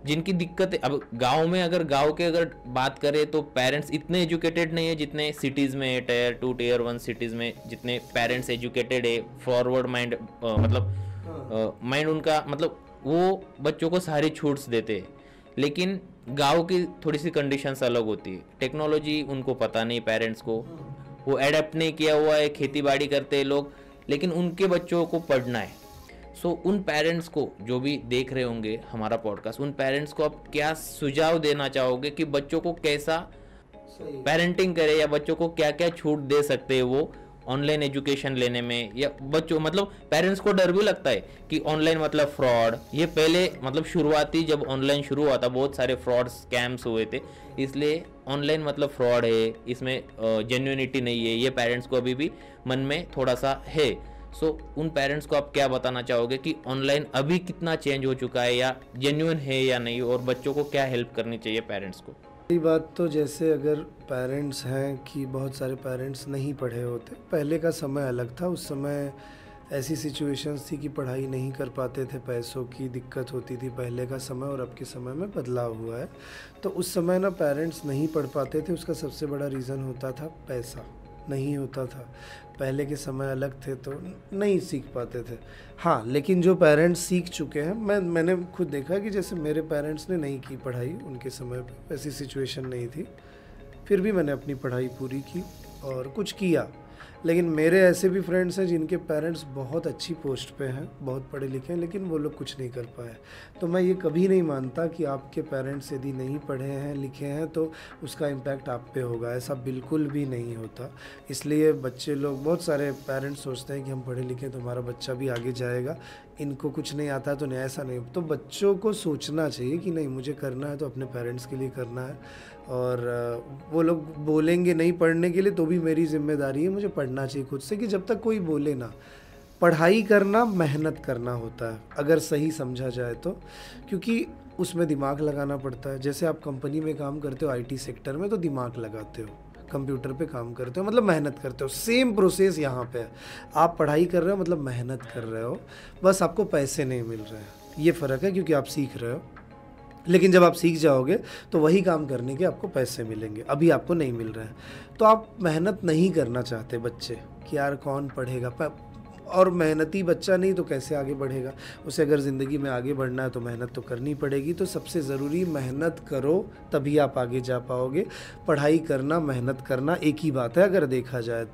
जिनकी दिक्कत है। अब गांव में अगर गांव के अगर बात करें तो पेरेंट्स इतने एजुकेटेड नहीं है जितने सिटीज़ में, टीयर 2 टीयर 1 सिटीज़ में जितने पेरेंट्स एजुकेटेड है, फॉरवर्ड माइंड, मतलब माइंड उनका, मतलब वो बच्चों को सारी छूट्स देते हैं। लेकिन गांव की थोड़ी सी कंडीशंस अलग होती है, टेक्नोलॉजी उनको पता नहीं, पेरेंट्स को वो एडेप्ट नहीं किया हुआ है, खेती बाड़ी करते हैं लोग, लेकिन उनके बच्चों को पढ़ना है। सो उन पेरेंट्स को जो भी देख रहे होंगे हमारा पॉडकास्ट, उन पेरेंट्स को आप क्या सुझाव देना चाहोगे कि बच्चों को कैसा पेरेंटिंग करे, या बच्चों को क्या क्या छूट दे सकते हैं वो ऑनलाइन एजुकेशन लेने में? या बच्चों, मतलब पेरेंट्स को डर भी लगता है कि ऑनलाइन मतलब फ्रॉड, ये पहले मतलब शुरुआती जब ऑनलाइन शुरू हुआ था बहुत सारे फ्रॉड स्कैम्स हुए थे, इसलिए ऑनलाइन मतलब फ्रॉड है, इसमें जेन्युइनिटी नहीं है, ये पेरेंट्स को अभी भी मन में थोड़ा सा है। सो उन पेरेंट्स को आप क्या बताना चाहोगे कि ऑनलाइन अभी कितना चेंज हो चुका है, या जेन्युइन है या नहीं, और बच्चों को क्या हेल्प करनी चाहिए पेरेंट्स को? पहली बात तो जैसे अगर पेरेंट्स हैं कि बहुत सारे पेरेंट्स नहीं पढ़े होते, पहले का समय अलग था, उस समय ऐसी सिचुएशंस थी कि पढ़ाई नहीं कर पाते थे, पैसों की दिक्कत होती थी। पहले का समय और अब के समय में बदलाव हुआ है। तो उस समय ना पेरेंट्स नहीं पढ़ पाते थे, उसका सबसे बड़ा रीज़न होता था पैसा नहीं होता था। पहले के समय अलग थे तो नहीं सीख पाते थे। हाँ, लेकिन जो पेरेंट्स सीख चुके हैं, मैंने खुद देखा कि जैसे मेरे पेरेंट्स ने नहीं की पढ़ाई, उनके समय पे ऐसी सिचुएशन नहीं थी, फिर भी मैंने अपनी पढ़ाई पूरी की और कुछ किया। लेकिन मेरे ऐसे भी फ्रेंड्स हैं जिनके पेरेंट्स बहुत अच्छी पोस्ट पे हैं, बहुत पढ़े लिखे हैं, लेकिन वो लोग कुछ नहीं कर पाए। तो मैं ये कभी नहीं मानता कि आपके पेरेंट्स यदि नहीं पढ़े हैं लिखे हैं तो उसका इम्पैक्ट आप पे होगा, ऐसा बिल्कुल भी नहीं होता। इसलिए बच्चे लोग, बहुत सारे पेरेंट्स सोचते हैं कि हम पढ़े लिखे तो हमारा बच्चा भी आगे जाएगा, इनको कुछ नहीं आता तो नहीं, ऐसा नहीं। तो बच्चों को सोचना चाहिए कि नहीं, मुझे करना है तो अपने पेरेंट्स के लिए करना है, और वो लोग बोलेंगे नहीं पढ़ने के लिए तो भी मेरी जिम्मेदारी है, मुझे पढ़ना चाहिए खुद से। कि जब तक कोई बोले ना, पढ़ाई करना मेहनत करना होता है अगर सही समझा जाए तो, क्योंकि उसमें दिमाग लगाना पड़ता है। जैसे आप कंपनी में काम करते हो आईटी सेक्टर में, तो दिमाग लगाते हो, कंप्यूटर पे काम करते हो, मतलब मेहनत करते हो। सेम प्रोसेस यहाँ पे है, आप पढ़ाई कर रहे हो मतलब मेहनत कर रहे हो, बस आपको पैसे नहीं मिल रहे हैं, ये फ़र्क है, क्योंकि आप सीख रहे हो। लेकिन जब आप सीख जाओगे तो वही काम करने के आपको पैसे मिलेंगे, अभी आपको नहीं मिल रहे हैं। तो आप मेहनत नहीं करना चाहते बच्चे कि यार कौन पढ़ेगा, और मेहनती बच्चा नहीं तो कैसे आगे बढ़ेगा। उसे अगर ज़िंदगी में आगे बढ़ना है तो मेहनत तो करनी पड़ेगी। तो सबसे ज़रूरी मेहनत करो, तभी आप आगे जा पाओगे। पढ़ाई करना, मेहनत करना एक ही बात है अगर देखा जाए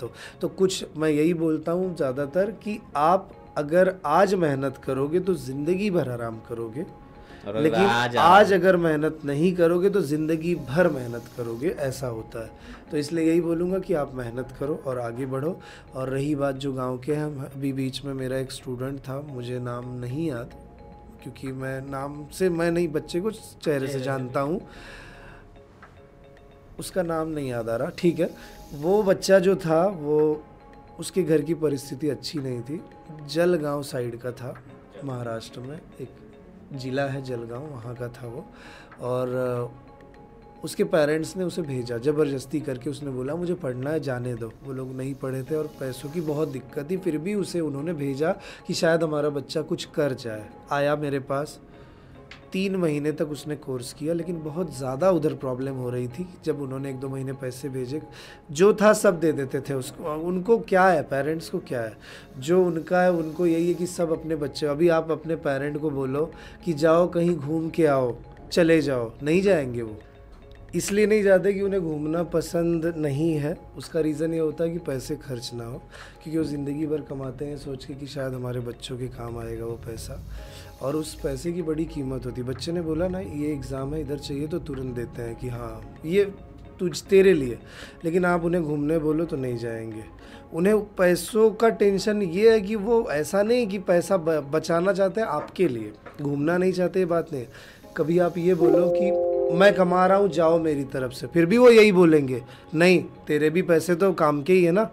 तो कुछ मैं यही बोलता हूँ ज़्यादातर कि आप अगर आज मेहनत करोगे तो ज़िंदगी भर आराम करोगे, लेकिन आज अगर मेहनत नहीं करोगे तो ज़िंदगी भर मेहनत करोगे, ऐसा होता है। तो इसलिए यही बोलूँगा कि आप मेहनत करो और आगे बढ़ो। और रही बात जो गांव के हैं, अभी बीच में मेरा एक स्टूडेंट था, मुझे नाम नहीं याद, क्योंकि मैं नाम से मैं नहीं, बच्चे को चेहरे से जानता हूँ, उसका नाम नहीं याद आ रहा, ठीक है। वो बच्चा जो था, वो उसके घर की परिस्थिति अच्छी नहीं थी, जलगांव साइड का था, महाराष्ट्र में एक ज़िला है जलगांव, वहाँ का था वो। और उसके पेरेंट्स ने उसे भेजा ज़बरदस्ती करके, उसने बोला मुझे पढ़ना है, जाने दो। वो लोग नहीं पढ़े थे और पैसों की बहुत दिक्कत थी, फिर भी उसे उन्होंने भेजा कि शायद हमारा बच्चा कुछ कर जाए। आया मेरे पास, 3 महीने तक उसने कोर्स किया, लेकिन बहुत ज़्यादा उधर प्रॉब्लम हो रही थी। जब उन्होंने 1-2 महीने पैसे भेजे, जो था सब दे देते थे उसको। उनको क्या है, पेरेंट्स को क्या है, जो उनका है उनको यही है कि सब अपने बच्चे। अभी आप अपने पेरेंट को बोलो कि जाओ कहीं घूम के आओ, चले जाओ, नहीं जाएंगे। वो इसलिए नहीं जाते कि उन्हें घूमना पसंद नहीं है, उसका रीज़न ये होता है कि पैसे खर्च ना हो, क्योंकि वो ज़िंदगी भर कमाते हैं सोच के कि शायद हमारे बच्चों के काम आएगा वो पैसा, और उस पैसे की बड़ी कीमत होती है। बच्चे ने बोला ना ये एग्ज़ाम है, इधर चाहिए, तो तुरंत देते हैं कि हाँ ये तेरे लिए। लेकिन आप उन्हें घूमने बोलो तो नहीं जाएंगे। उन्हें पैसों का टेंशन ये है कि वो ऐसा नहीं कि पैसा बचाना चाहते हैं आपके लिए, घूमना नहीं चाहते, ये बात नहीं। कभी आप ये बोलो कि मैं कमा रहा हूँ, जाओ मेरी तरफ से, फिर भी वो यही बोलेंगे, नहीं तेरे भी पैसे तो काम के ही है ना,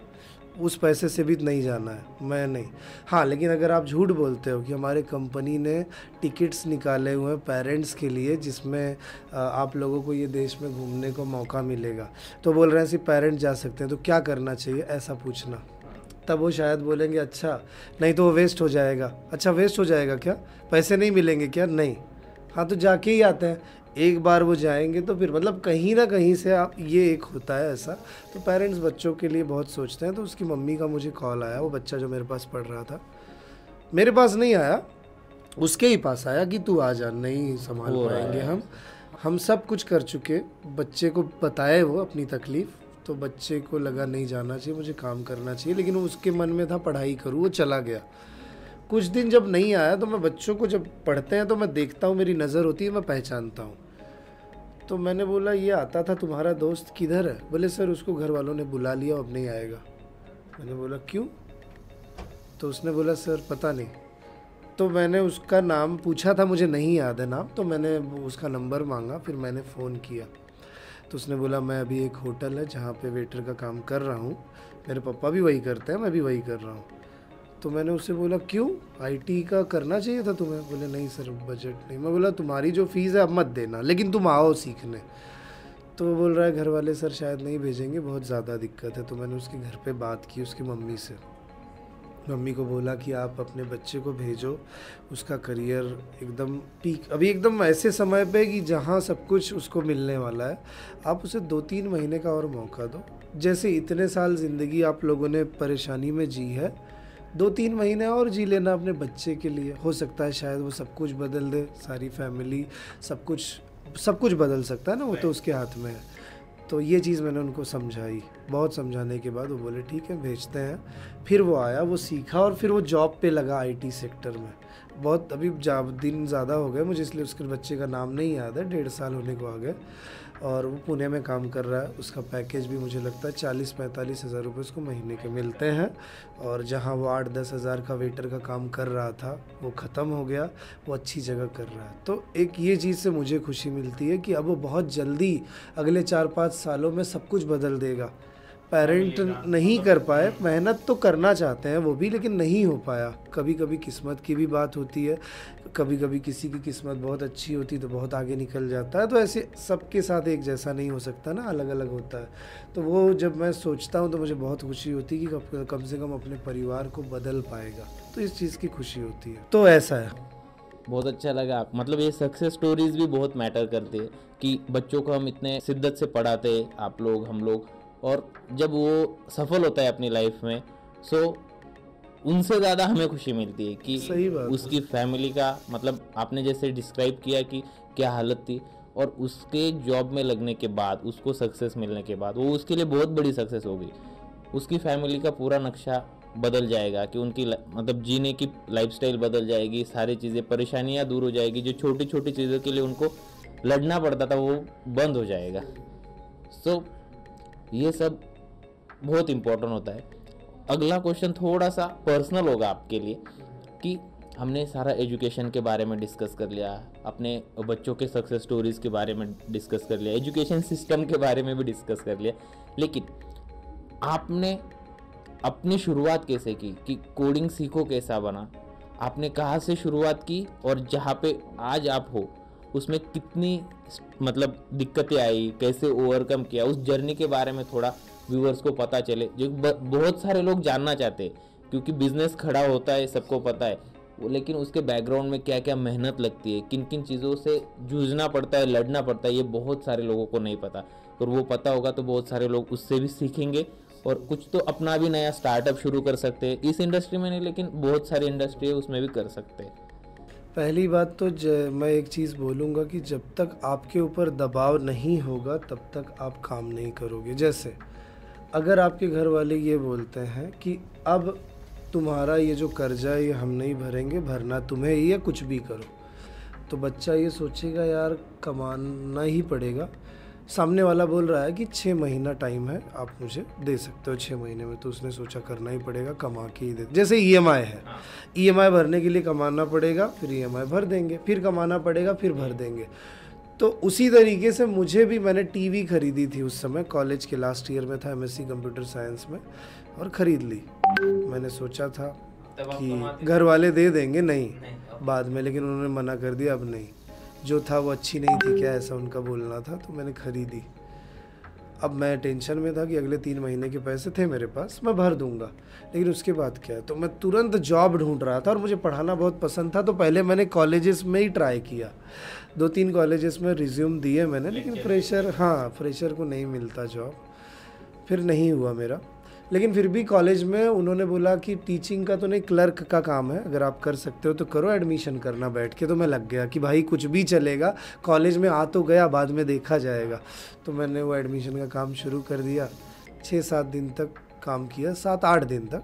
उस पैसे से भी नहीं जाना है, मैं नहीं। हाँ, लेकिन अगर आप झूठ बोलते हो कि हमारे कंपनी ने टिकट्स निकाले हुए हैं पेरेंट्स के लिए, जिसमें आप लोगों को ये देश में घूमने को मौका मिलेगा, तो बोल रहे हैं सिर्फ पेरेंट्स जा सकते हैं, तो क्या करना चाहिए, ऐसा पूछना। तब वो शायद बोलेंगे अच्छा, नहीं तो वो वेस्ट हो जाएगा। अच्छा वेस्ट हो जाएगा क्या, पैसे नहीं मिलेंगे क्या? नहीं, हाँ तो जाके ही आते हैं, एक बार वो जाएंगे तो फिर मतलब कहीं ना कहीं से आप, ये एक होता है ऐसा। तो पेरेंट्स बच्चों के लिए बहुत सोचते हैं। तो उसकी मम्मी का मुझे कॉल आया, वो बच्चा जो मेरे पास पढ़ रहा था, मेरे पास नहीं आया, उसके ही पास आया कि तू आ जा, नहीं संभाल पाएंगे हम सब कुछ कर चुके, बच्चे को बताए वो अपनी तकलीफ़। तो बच्चे को लगा नहीं जाना चाहिए, मुझे काम करना चाहिए, लेकिन उसके मन में था पढ़ाई करूँ, वो चला गया। कुछ दिन जब नहीं आया तो मैं बच्चों को जब पढ़ते हैं तो मैं देखता हूँ, मेरी नज़र होती है, मैं पहचानता हूँ। तो मैंने बोला ये आता था तुम्हारा दोस्त, किधर है? बोले सर उसको घर वालों ने बुला लिया, अब नहीं आएगा। मैंने बोला क्यों? तो उसने बोला सर पता नहीं। तो मैंने उसका नाम पूछा था, मुझे नहीं याद है नाम, तो मैंने उसका नंबर मांगा, फिर मैंने फ़ोन किया। तो उसने बोला मैं अभी एक होटल है जहाँ पे वेटर का काम कर रहा हूँ, मेरे पापा भी वही करते हैं, मैं भी वही कर रहा हूँ। तो मैंने उससे बोला क्यों, आईटी का करना चाहिए था तुम्हें? बोले नहीं सर बजट नहीं। मैं बोला तुम्हारी जो फ़ीस है अब मत देना, लेकिन तुम आओ सीखने। तो वो बोल रहा है घर वाले सर शायद नहीं भेजेंगे, बहुत ज़्यादा दिक्कत है। तो मैंने उसके घर पे बात की उसकी मम्मी से, मम्मी को बोला कि आप अपने बच्चे को भेजो, उसका करियर एकदम पीक, अभी एकदम ऐसे समय पे कि जहाँ सब कुछ उसको मिलने वाला है, आप उसे 2-3 महीने का और मौका दो। जैसे इतने साल ज़िंदगी आप लोगों ने परेशानी में जी है, 2-3 महीने और जी लेना अपने बच्चे के लिए। हो सकता है शायद वो सब कुछ बदल दे, सारी फैमिली, सब कुछ बदल सकता है ना, वो तो उसके हाथ में है। तो ये चीज़ मैंने उनको समझाई, बहुत समझाने के बाद वो बोले ठीक है भेजते हैं। फिर वो आया, वो सीखा और फिर वो जॉब पे लगा आईटी सेक्टर में। बहुत अभी दिन ज़्यादा हो गए मुझे, इसलिए उसके बच्चे का नाम नहीं याद है, 1.5 साल होने को आ गए। और वो पुणे में काम कर रहा है, उसका पैकेज भी मुझे लगता है 40-45 हज़ार रुपये उसको महीने के मिलते हैं। और जहाँ वो 8-10 हज़ार का वेटर का काम कर रहा था वो ख़त्म हो गया, वो अच्छी जगह कर रहा है। तो एक ये चीज़ से मुझे खुशी मिलती है कि अब वो बहुत जल्दी अगले 4-5 सालों में सब कुछ बदल देगा। पेरेंट नहीं कर पाए, मेहनत तो करना चाहते हैं वो भी, लेकिन नहीं हो पाया। कभी कभी किस्मत की भी बात होती है, कभी कभी किसी की किस्मत बहुत अच्छी होती है तो बहुत आगे निकल जाता है। तो ऐसे सबके साथ एक जैसा नहीं हो सकता ना, अलग अलग होता है। तो वो जब मैं सोचता हूँ तो मुझे बहुत खुशी होती है कि कम से कम अपने परिवार को बदल पाएगा, तो इस चीज़ की खुशी होती है। तो ऐसा है। बहुत अच्छा लगा, मतलब ये सक्सेस स्टोरीज भी बहुत मैटर करती है कि बच्चों को हम इतने शिद्दत से पढ़ाते हैं, आप लोग हम लोग, और जब वो सफल होता है अपनी लाइफ में, सो उनसे ज़्यादा हमें खुशी मिलती है कि सही बात, उसकी फैमिली का, मतलब आपने जैसे डिस्क्राइब किया कि क्या हालत थी, और उसके जॉब में लगने के बाद, उसको सक्सेस मिलने के बाद, वो उसके लिए बहुत बड़ी सक्सेस हो गई। उसकी फैमिली का पूरा नक्शा बदल जाएगा कि उनकी मतलब जीने की लाइफस्टाइल बदल जाएगी, सारी चीज़ें, परेशानियां दूर हो जाएगी, जो छोटी छोटी चीज़ों के लिए उनको लड़ना पड़ता था वो बंद हो जाएगा। सो ये सब बहुत इम्पोर्टेंट होता है। अगला क्वेश्चन थोड़ा सा पर्सनल होगा आपके लिए कि हमने सारा एजुकेशन के बारे में डिस्कस कर लिया, अपने बच्चों के सक्सेस स्टोरीज़ के बारे में डिस्कस कर लिया, एजुकेशन सिस्टम के बारे में भी डिस्कस कर लिया, लेकिन आपने अपनी शुरुआत कैसे की कि कोडिंग सीखो कैसा बना, आपने कहाँ से शुरुआत की, और जहाँ पे आज आप हो उसमें कितनी मतलब दिक्कतें आई, कैसे ओवरकम किया, उस जर्नी के बारे में थोड़ा व्यूअर्स को पता चले, जो बहुत सारे लोग जानना चाहते हैं। क्योंकि बिजनेस खड़ा होता है सबको पता है, लेकिन उसके बैकग्राउंड में क्या क्या मेहनत लगती है, किन किन चीज़ों से जूझना पड़ता है, लड़ना पड़ता है, ये बहुत सारे लोगों को नहीं पता। और वो पता होगा तो बहुत सारे लोग उससे भी सीखेंगे और कुछ तो अपना भी नया स्टार्टअप शुरू कर सकते हैं, इस इंडस्ट्री में नहीं लेकिन बहुत सारी इंडस्ट्री है उसमें भी कर सकते हैं। पहली बात तो मैं एक चीज़ बोलूँगा कि जब तक आपके ऊपर दबाव नहीं होगा तब तक आप काम नहीं करोगे। जैसे अगर आपके घर वाले ये बोलते हैं कि अब तुम्हारा ये जो कर्जा है ये हम नहीं भरेंगे, भरना तुम्हें ही है, कुछ भी करो, तो बच्चा ये सोचेगा यार कमाना ही पड़ेगा। सामने वाला बोल रहा है कि 6 महीना टाइम है, आप मुझे दे सकते हो 6 महीने में, तो उसने सोचा करना ही पड़ेगा, कमा के ही दे। जैसे ईएमआई है, ईएमआई भरने के लिए कमाना पड़ेगा, फिर ईएमआई भर देंगे, फिर कमाना पड़ेगा, फिर भर देंगे। तो उसी तरीके से मुझे भी, मैंने टीवी खरीदी थी उस समय, कॉलेज के लास्ट ईयर में था, एमएससी कंप्यूटर साइंस में, और ख़रीद ली। मैंने सोचा था कि घर वाले दे देंगे, नहीं बाद में, लेकिन उन्होंने मना कर दिया, अब नहीं, जो था वो अच्छी नहीं थी क्या, ऐसा उनका बोलना था, तो मैंने ख़रीदी। अब मैं टेंशन में था कि अगले 3 महीने के पैसे थे मेरे पास, मैं भर दूंगा, लेकिन उसके बाद क्या है, तो मैं तुरंत जॉब ढूंढ रहा था और मुझे पढ़ाना बहुत पसंद था। तो पहले मैंने कॉलेजेस में ही ट्राई किया, 2-3 कॉलेजेस में रिज्यूम दिए मैंने, लेकिन फ्रेशर को नहीं मिलता जॉब, फिर नहीं हुआ मेरा। लेकिन फिर भी कॉलेज में उन्होंने बोला कि टीचिंग का तो नहीं, क्लर्क का काम है, अगर आप कर सकते हो तो करो, एडमिशन करना बैठ के। तो मैं लग गया कि भाई कुछ भी चलेगा, कॉलेज में आ तो गया, बाद में देखा जाएगा। तो मैंने वो एडमिशन का काम शुरू कर दिया, 6-7 दिन तक काम किया, 7-8 दिन तक।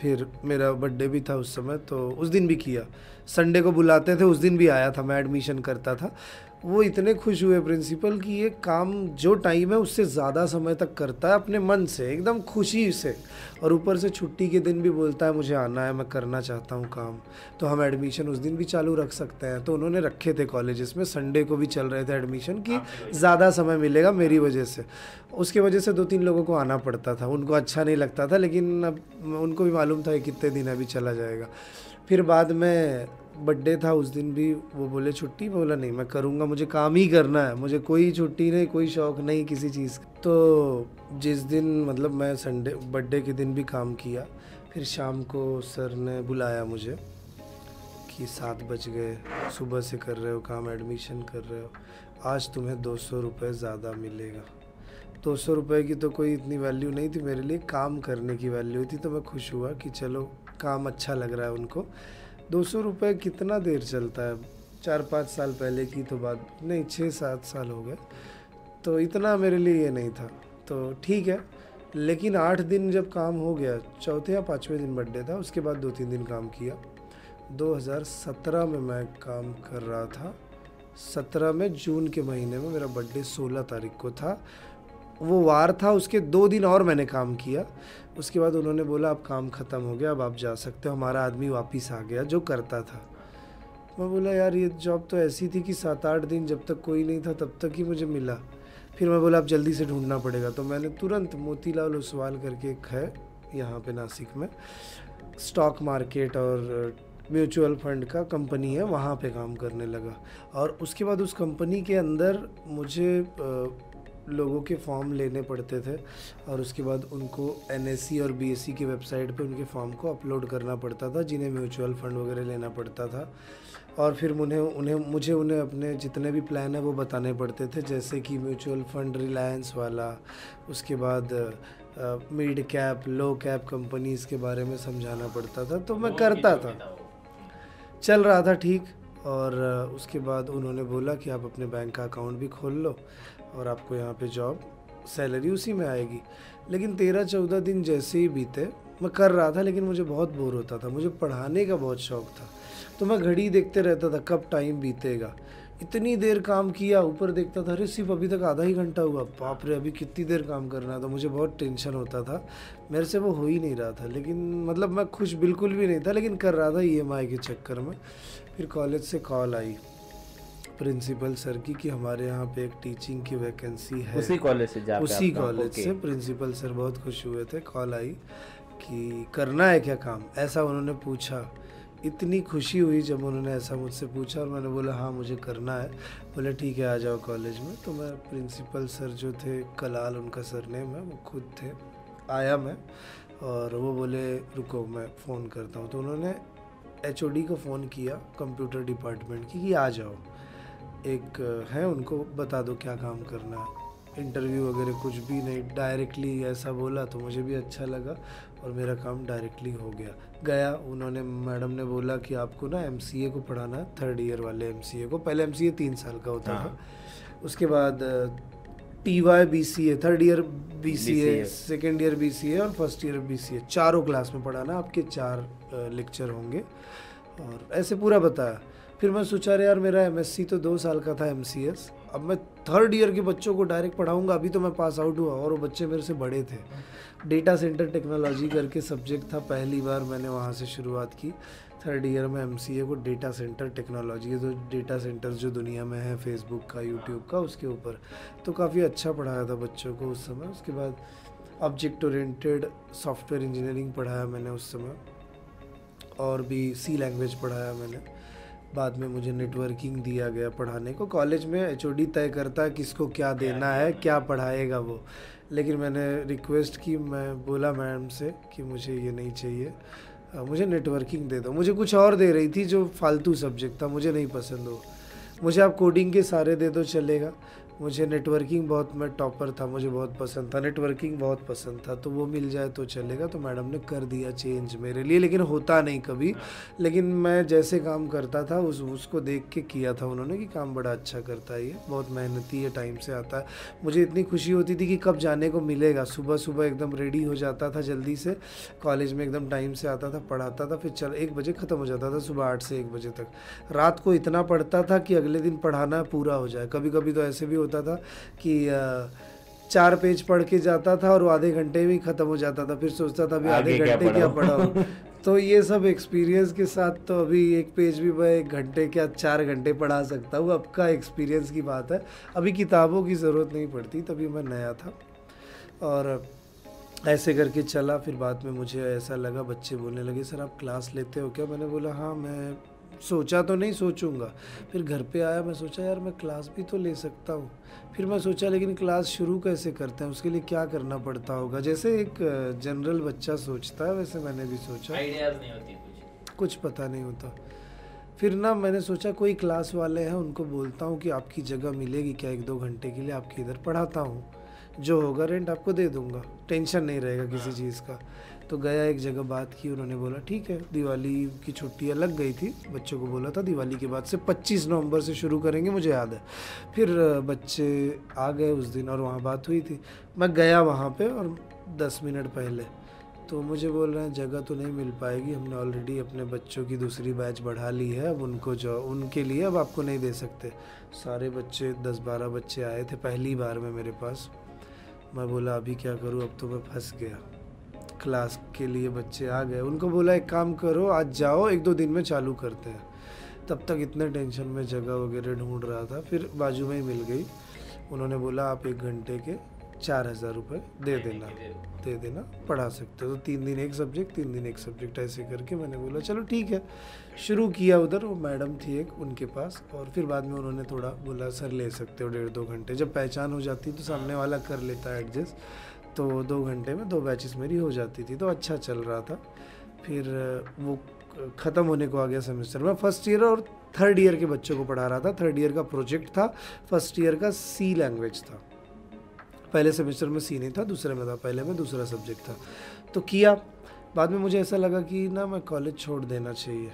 फिर मेरा बर्थडे भी था उस समय, तो उस दिन भी किया, संडे को बुलाते थे उस दिन भी आया था, मैं एडमिशन करता था। वो इतने खुश हुए प्रिंसिपल कि ये काम जो टाइम है उससे ज़्यादा समय तक करता है अपने मन से, एकदम खुशी से, और ऊपर से छुट्टी के दिन भी बोलता है मुझे आना है, मैं करना चाहता हूँ काम, तो हम एडमिशन उस दिन भी चालू रख सकते हैं। तो उन्होंने रखे थे कॉलेजेस में, संडे को भी चल रहे थे एडमिशन, कि ज़्यादा समय मिलेगा मेरी वजह से। उसके वजह से 2-3 लोगों को आना पड़ता था, उनको अच्छा नहीं लगता था, लेकिन अब उनको भी मालूम था कि कितने दिन अभी चला जाएगा। फिर बाद में बर्थडे था उस दिन भी, वो बोले छुट्टी, मैं बोला नहीं मैं करूँगा, मुझे काम ही करना है, मुझे कोई छुट्टी नहीं, कोई शौक़ नहीं किसी चीज़ का। तो जिस दिन मतलब मैं संडे बर्थडे के दिन भी काम किया, फिर शाम को सर ने बुलाया मुझे कि 7 बज गए, सुबह से कर रहे हो काम, एडमिशन कर रहे हो, आज तुम्हें 200 रुपये ज़्यादा मिलेगा। 200 रुपये की तो कोई इतनी वैल्यू नहीं थी मेरे लिए, काम करने की वैल्यू थी। तो मैं खुश हुआ कि चलो काम अच्छा लग रहा है उनको। 200 रुपये कितना देर चलता है, 4-5 साल पहले की तो बात नहीं, 6-7 साल हो गए, तो इतना मेरे लिए ये नहीं था, तो ठीक है। लेकिन 8 दिन जब काम हो गया, चौथे या 5वें दिन बर्थडे था, उसके बाद 2-3 दिन काम किया। 2017 में मैं काम कर रहा था, 17 में जून के महीने में, मेरा बर्थडे 16 तारीख को था, वो वार था, उसके 2 दिन और मैंने काम किया। उसके बाद उन्होंने बोला अब काम ख़त्म हो गया, अब आप जा सकते हो, हमारा आदमी वापस आ गया जो करता था। मैं बोला यार ये जॉब तो ऐसी थी कि 7-8 दिन जब तक कोई नहीं था तब तक ही मुझे मिला। फिर मैं बोला अब जल्दी से ढूंढना पड़ेगा, तो मैंने तुरंत मोतीलाल ओसवाल करके एक है यहाँ पे नासिक में, स्टॉक मार्केट और म्यूचुअल फंड का कंपनी है, वहाँ पे काम करने लगा। और उसके बाद उस कंपनी के अंदर मुझे लोगों के फॉर्म लेने पड़ते थे, और उसके बाद उनको NSE और BSE की वेबसाइट पे उनके फॉर्म को अपलोड करना पड़ता था, जिन्हें म्यूचुअल फ़ंड वगैरह लेना पड़ता था। और फिर मुझे उन्हें अपने जितने भी प्लान है वो बताने पड़ते थे, जैसे कि म्यूचुअल फ़ंड रिलायंस वाला, उसके बाद मिड कैप लो कैप कंपनीज़ के बारे में समझाना पड़ता था। तो मैं करता था, चल रहा था ठीक। और उसके बाद उन्होंने बोला कि आप अपने बैंक का अकाउंट भी खोल लो और आपको यहाँ पे जॉब, सैलरी उसी में आएगी। लेकिन 13-14 दिन जैसे ही बीते, मैं कर रहा था लेकिन मुझे बहुत बोर होता था, मुझे पढ़ाने का बहुत शौक़ था, तो मैं घड़ी देखते रहता था कब टाइम बीतेगा। इतनी देर काम किया, ऊपर देखता था अरे सिर्फ अभी तक आधा ही घंटा हुआ, बाप रे अभी कितनी देर काम करना है। तो मुझे बहुत टेंशन होता था, मेरे से वो हो ही नहीं रहा था। लेकिन मतलब मैं खुश बिल्कुल भी नहीं था, लेकिन कर रहा था EMI के चक्कर में। फिर कॉलेज से कॉल आई प्रिंसिपल सर की कि हमारे यहाँ पे एक टीचिंग की वैकेंसी है। उसी कॉलेज से प्रिंसिपल सर बहुत खुश हुए थे, कॉल आई कि करना है क्या काम, ऐसा उन्होंने पूछा। इतनी खुशी हुई जब उन्होंने ऐसा मुझसे पूछा, और मैंने बोला हाँ मुझे करना है। बोले ठीक है आ जाओ कॉलेज में। तो मैं प्रिंसिपल सर जो थे, कलाल उनका सरनेम है, वो खुद थे, आया मैं, और वो बोले रुको मैं फ़ोन करता हूँ। तो उन्होंने HOD को फ़ोन किया कंप्यूटर डिपार्टमेंट की कि आ जाओ, एक है उनको बता दो क्या काम करना है, इंटरव्यू वगैरह कुछ भी नहीं, डायरेक्टली ऐसा बोला। तो मुझे भी अच्छा लगा और मेरा काम डायरेक्टली हो गया। उन्होंने, मैडम ने बोला कि आपको ना MCA को पढ़ाना है, 3rd ईयर वाले MCA को। पहले MCA 3 साल का होता था, उसके बाद TY BCA, 3rd year BCA, 2nd year BCA और 1st ईयर BCA, चारों क्लास में पढ़ाना, आपके 4 लेक्चर होंगे, और ऐसे पूरा बताया। फिर मैं सोचा अरे यार मेरा MSc तो 2 साल का था MCS, अब मैं 3rd ईयर के बच्चों को डायरेक्ट पढ़ाऊंगा, अभी तो मैं पास आउट हुआ और वो बच्चे मेरे से बड़े थे। डेटा सेंटर टेक्नोलॉजी करके सब्जेक्ट था, पहली बार मैंने वहाँ से शुरुआत की। 3rd ईयर में MCA को डेटा सेंटर टेक्नोलॉजी, ये तो डेटा सेंटर्स जो दुनिया में है, फेसबुक का, यूट्यूब का, उसके ऊपर। तो काफ़ी अच्छा पढ़ाया था बच्चों को उस समय। उसके बाद ऑब्जेक्ट ओरिएंटेड सॉफ्टवेयर इंजीनियरिंग पढ़ाया मैंने उस समय, और भी C लैंग्वेज पढ़ाया मैंने। बाद में मुझे नेटवर्किंग दिया गया पढ़ाने को। कॉलेज में एचओडी तय करता है किसको क्या देना है, क्या पढ़ाएगा वो, लेकिन मैंने रिक्वेस्ट की, मैं बोला मैम से कि मुझे ये नहीं चाहिए, मुझे नेटवर्किंग दे दो। मुझे कुछ और दे रही थी जो फालतू सब्जेक्ट था, मुझे नहीं पसंद वो। मुझे आप कोडिंग के सारे दे दो चलेगा, मुझे नेटवर्किंग बहुत, मैं टॉपर था, मुझे बहुत पसंद था, नेटवर्किंग बहुत पसंद था, तो वो मिल जाए तो चलेगा। तो मैडम ने कर दिया चेंज मेरे लिए, लेकिन होता नहीं कभी। लेकिन मैं जैसे काम करता था उसको देख के किया था उन्होंने कि काम बड़ा अच्छा करता है, ये बहुत मेहनती है, टाइम से आता है। मुझे इतनी खुशी होती थी कि कब जाने को मिलेगा। सुबह सुबह एकदम रेडी हो जाता था जल्दी से, कॉलेज में एकदम टाइम से आता था, पढ़ाता था, फिर 1 बजे ख़त्म हो जाता था, सुबह 8 से 1 बजे तक। रात को इतना पढ़ता था कि अगले दिन पढ़ाना पूरा हो जाए। कभी कभी तो ऐसे भी होता था कि 4 पेज पढ़ के जाता था और वो आधे घंटे में ख़त्म हो जाता था, फिर सोचता था अभी आधे घंटे क्या पढ़ाऊँ। तो ये सब एक्सपीरियंस के साथ तो अभी 1 पेज भी मैं 1 घंटे क्या 4 घंटे पढ़ा सकता हूँ। अब का एक्सपीरियंस की बात है, अभी किताबों की ज़रूरत नहीं पड़ती, तभी मैं नया था और ऐसे करके चला। फिर बाद में मुझे ऐसा लगा, बच्चे बोलने लगे सर आप क्लास लेते हो क्या? मैंने बोला हाँ, मैं सोचा तो नहीं, सोचूंगा। फिर घर पे आया, मैं सोचा यार मैं क्लास भी तो ले सकता हूँ। फिर मैं सोचा लेकिन क्लास शुरू कैसे करते हैं, उसके लिए क्या करना पड़ता होगा। जैसे एक जनरल बच्चा सोचता है वैसे मैंने भी सोचा, आइडियाज नहीं होती, कुछ पता नहीं होता। फिर ना मैंने सोचा कोई क्लास वाले हैं उनको बोलता हूँ कि आपकी जगह मिलेगी क्या 1-2 घंटे के लिए, आपके इधर पढ़ाता हूँ, जो होगा रेंट आपको दे दूँगा, टेंशन नहीं रहेगा किसी चीज़ का। तो गया, एक जगह बात की, उन्होंने बोला ठीक है। दिवाली की छुट्टियां लग गई थी, बच्चों को बोला था दिवाली के बाद से 25 नवंबर से शुरू करेंगे, मुझे याद है। फिर बच्चे आ गए उस दिन और वहाँ बात हुई थी। मैं गया वहाँ पे और 10 मिनट पहले तो मुझे बोल रहे हैं जगह तो नहीं मिल पाएगी, हमने ऑलरेडी अपने बच्चों की दूसरी बैच बढ़ा ली है, अब उनको जो उनके लिए अब आपको नहीं दे सकते। सारे बच्चे 10-12 बच्चे आए थे पहली बार में मेरे पास। मैं बोला अभी क्या करूँ, अब तो मैं फंस गया। क्लास के लिए बच्चे आ गए, उनको बोला एक काम करो आज जाओ, 1-2 दिन में चालू करते हैं। तब तक इतने टेंशन में जगह वगैरह ढूंढ रहा था, फिर बाजू में ही मिल गई। उन्होंने बोला आप 1 घंटे के 4,000 रुपये दे देना, पढ़ा सकते हो। तो 3 दिन एक सब्जेक्ट, 3 दिन एक सब्जेक्ट, ऐसे करके मैंने बोला चलो ठीक है। शुरू किया उधर, वो मैडम थी एक उनके पास, और फिर बाद में उन्होंने थोड़ा बोला सर ले सकते हो 1.5-2 घंटे। जब पहचान हो जाती तो सामने वाला कर लेता है एडजस्ट, तो 2 घंटे में 2 बैचेस मेरी हो जाती थी, तो अच्छा चल रहा था। फिर वो ख़त्म होने को आ गया सेमेस्टर। मैं फर्स्ट ईयर और थर्ड ईयर के बच्चों को पढ़ा रहा था। थर्ड ईयर का प्रोजेक्ट था, फर्स्ट ईयर का सी लैंग्वेज था। पहले सेमेस्टर में सी नहीं था, दूसरे में था, पहले में दूसरा सब्जेक्ट था। तो किया, बाद में मुझे ऐसा लगा कि ना मैं कॉलेज छोड़ देना चाहिए।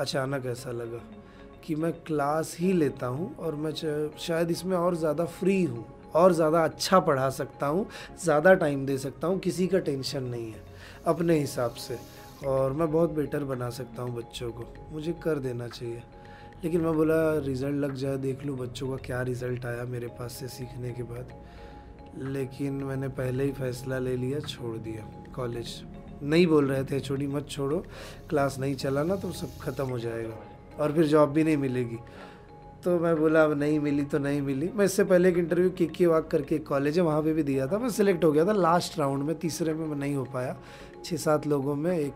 अचानक ऐसा लगा कि मैं क्लास ही लेता हूँ और मैं शायद इसमें और ज़्यादा फ्री हूँ और ज़्यादा अच्छा पढ़ा सकता हूँ, ज़्यादा टाइम दे सकता हूँ, किसी का टेंशन नहीं है अपने हिसाब से, और मैं बहुत बेटर बना सकता हूँ बच्चों को, मुझे कर देना चाहिए। लेकिन मैं बोला रिज़ल्ट लग जाए, देख लूँ बच्चों का क्या रिज़ल्ट आया मेरे पास से सीखने के बाद। लेकिन मैंने पहले ही फैसला ले लिया, छोड़ दिया कॉलेज। नहीं बोल रहे थे एचओडी मत छोड़ो, क्लास नहीं चला ना तो सब ख़त्म हो जाएगा और फिर जॉब भी नहीं मिलेगी। तो मैं बोला अब नहीं मिली तो नहीं मिली। मैं इससे पहले एक इंटरव्यू के वाक करके एक कॉलेज है वहाँ पे भी दिया था, मैं सिलेक्ट हो गया था लास्ट राउंड में, तीसरे में मैं नहीं हो पाया। 6-7 लोगों में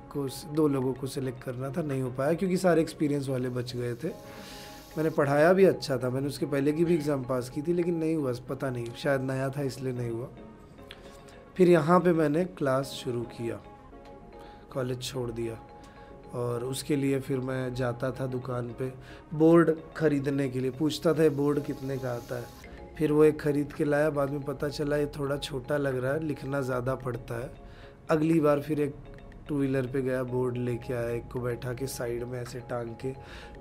2 लोगों को सिलेक्ट करना था, नहीं हो पाया क्योंकि सारे एक्सपीरियंस वाले बच गए थे। मैंने पढ़ाया भी अच्छा था, मैंने उसके पहले की भी एग्ज़ाम पास की थी, लेकिन नहीं हुआ, पता नहीं शायद नया था इसलिए नहीं हुआ। फिर यहाँ पे मैंने क्लास शुरू किया, कॉलेज छोड़ दिया, और उसके लिए फिर मैं जाता था दुकान पे बोर्ड ख़रीदने के लिए, पूछता था ये बोर्ड कितने का आता है। फिर वो एक ख़रीद के लाया, बाद में पता चला ये थोड़ा छोटा लग रहा है, लिखना ज़्यादा पड़ता है। अगली बार फिर एक 2 व्हीलर पे गया, बोर्ड लेके आया, एक को बैठा के साइड में ऐसे टांग के,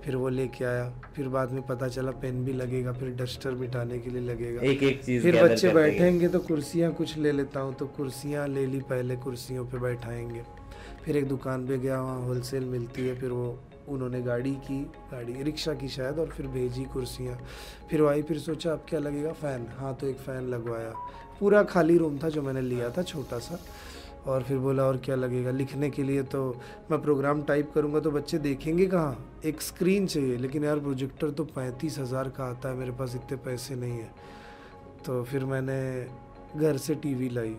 फिर वो लेके आया। फिर बाद में पता चला पेन भी लगेगा, फिर डस्टर मिटाने के लिए लगेगा, एक चीज़ फिर बच्चे बैठेंगे तो कुर्सियाँ कुछ ले लेता हूँ, तो कुर्सियाँ ले ली पहले, कुर्सियों पे बैठाएंगे। फिर एक दुकान पे गया, वहाँ होलसेल मिलती है, फिर वो उन्होंने गाड़ी रिक्शा की शायद, और फिर भेजी कुर्सियाँ। फिर आई, फिर सोचा अब क्या लगेगा, फ़ैन, हाँ तो एक फ़ैन लगवाया। पूरा खाली रूम था जो मैंने लिया था छोटा सा, और फिर बोला और क्या लगेगा, लिखने के लिए तो मैं प्रोग्राम टाइप करूँगा तो बच्चे देखेंगे कहाँ, एक स्क्रीन चाहिए, लेकिन यार प्रोजेक्टर तो 35,000 का आता है, मेरे पास इतने पैसे नहीं है। तो फिर मैंने घर से टीवी लाई,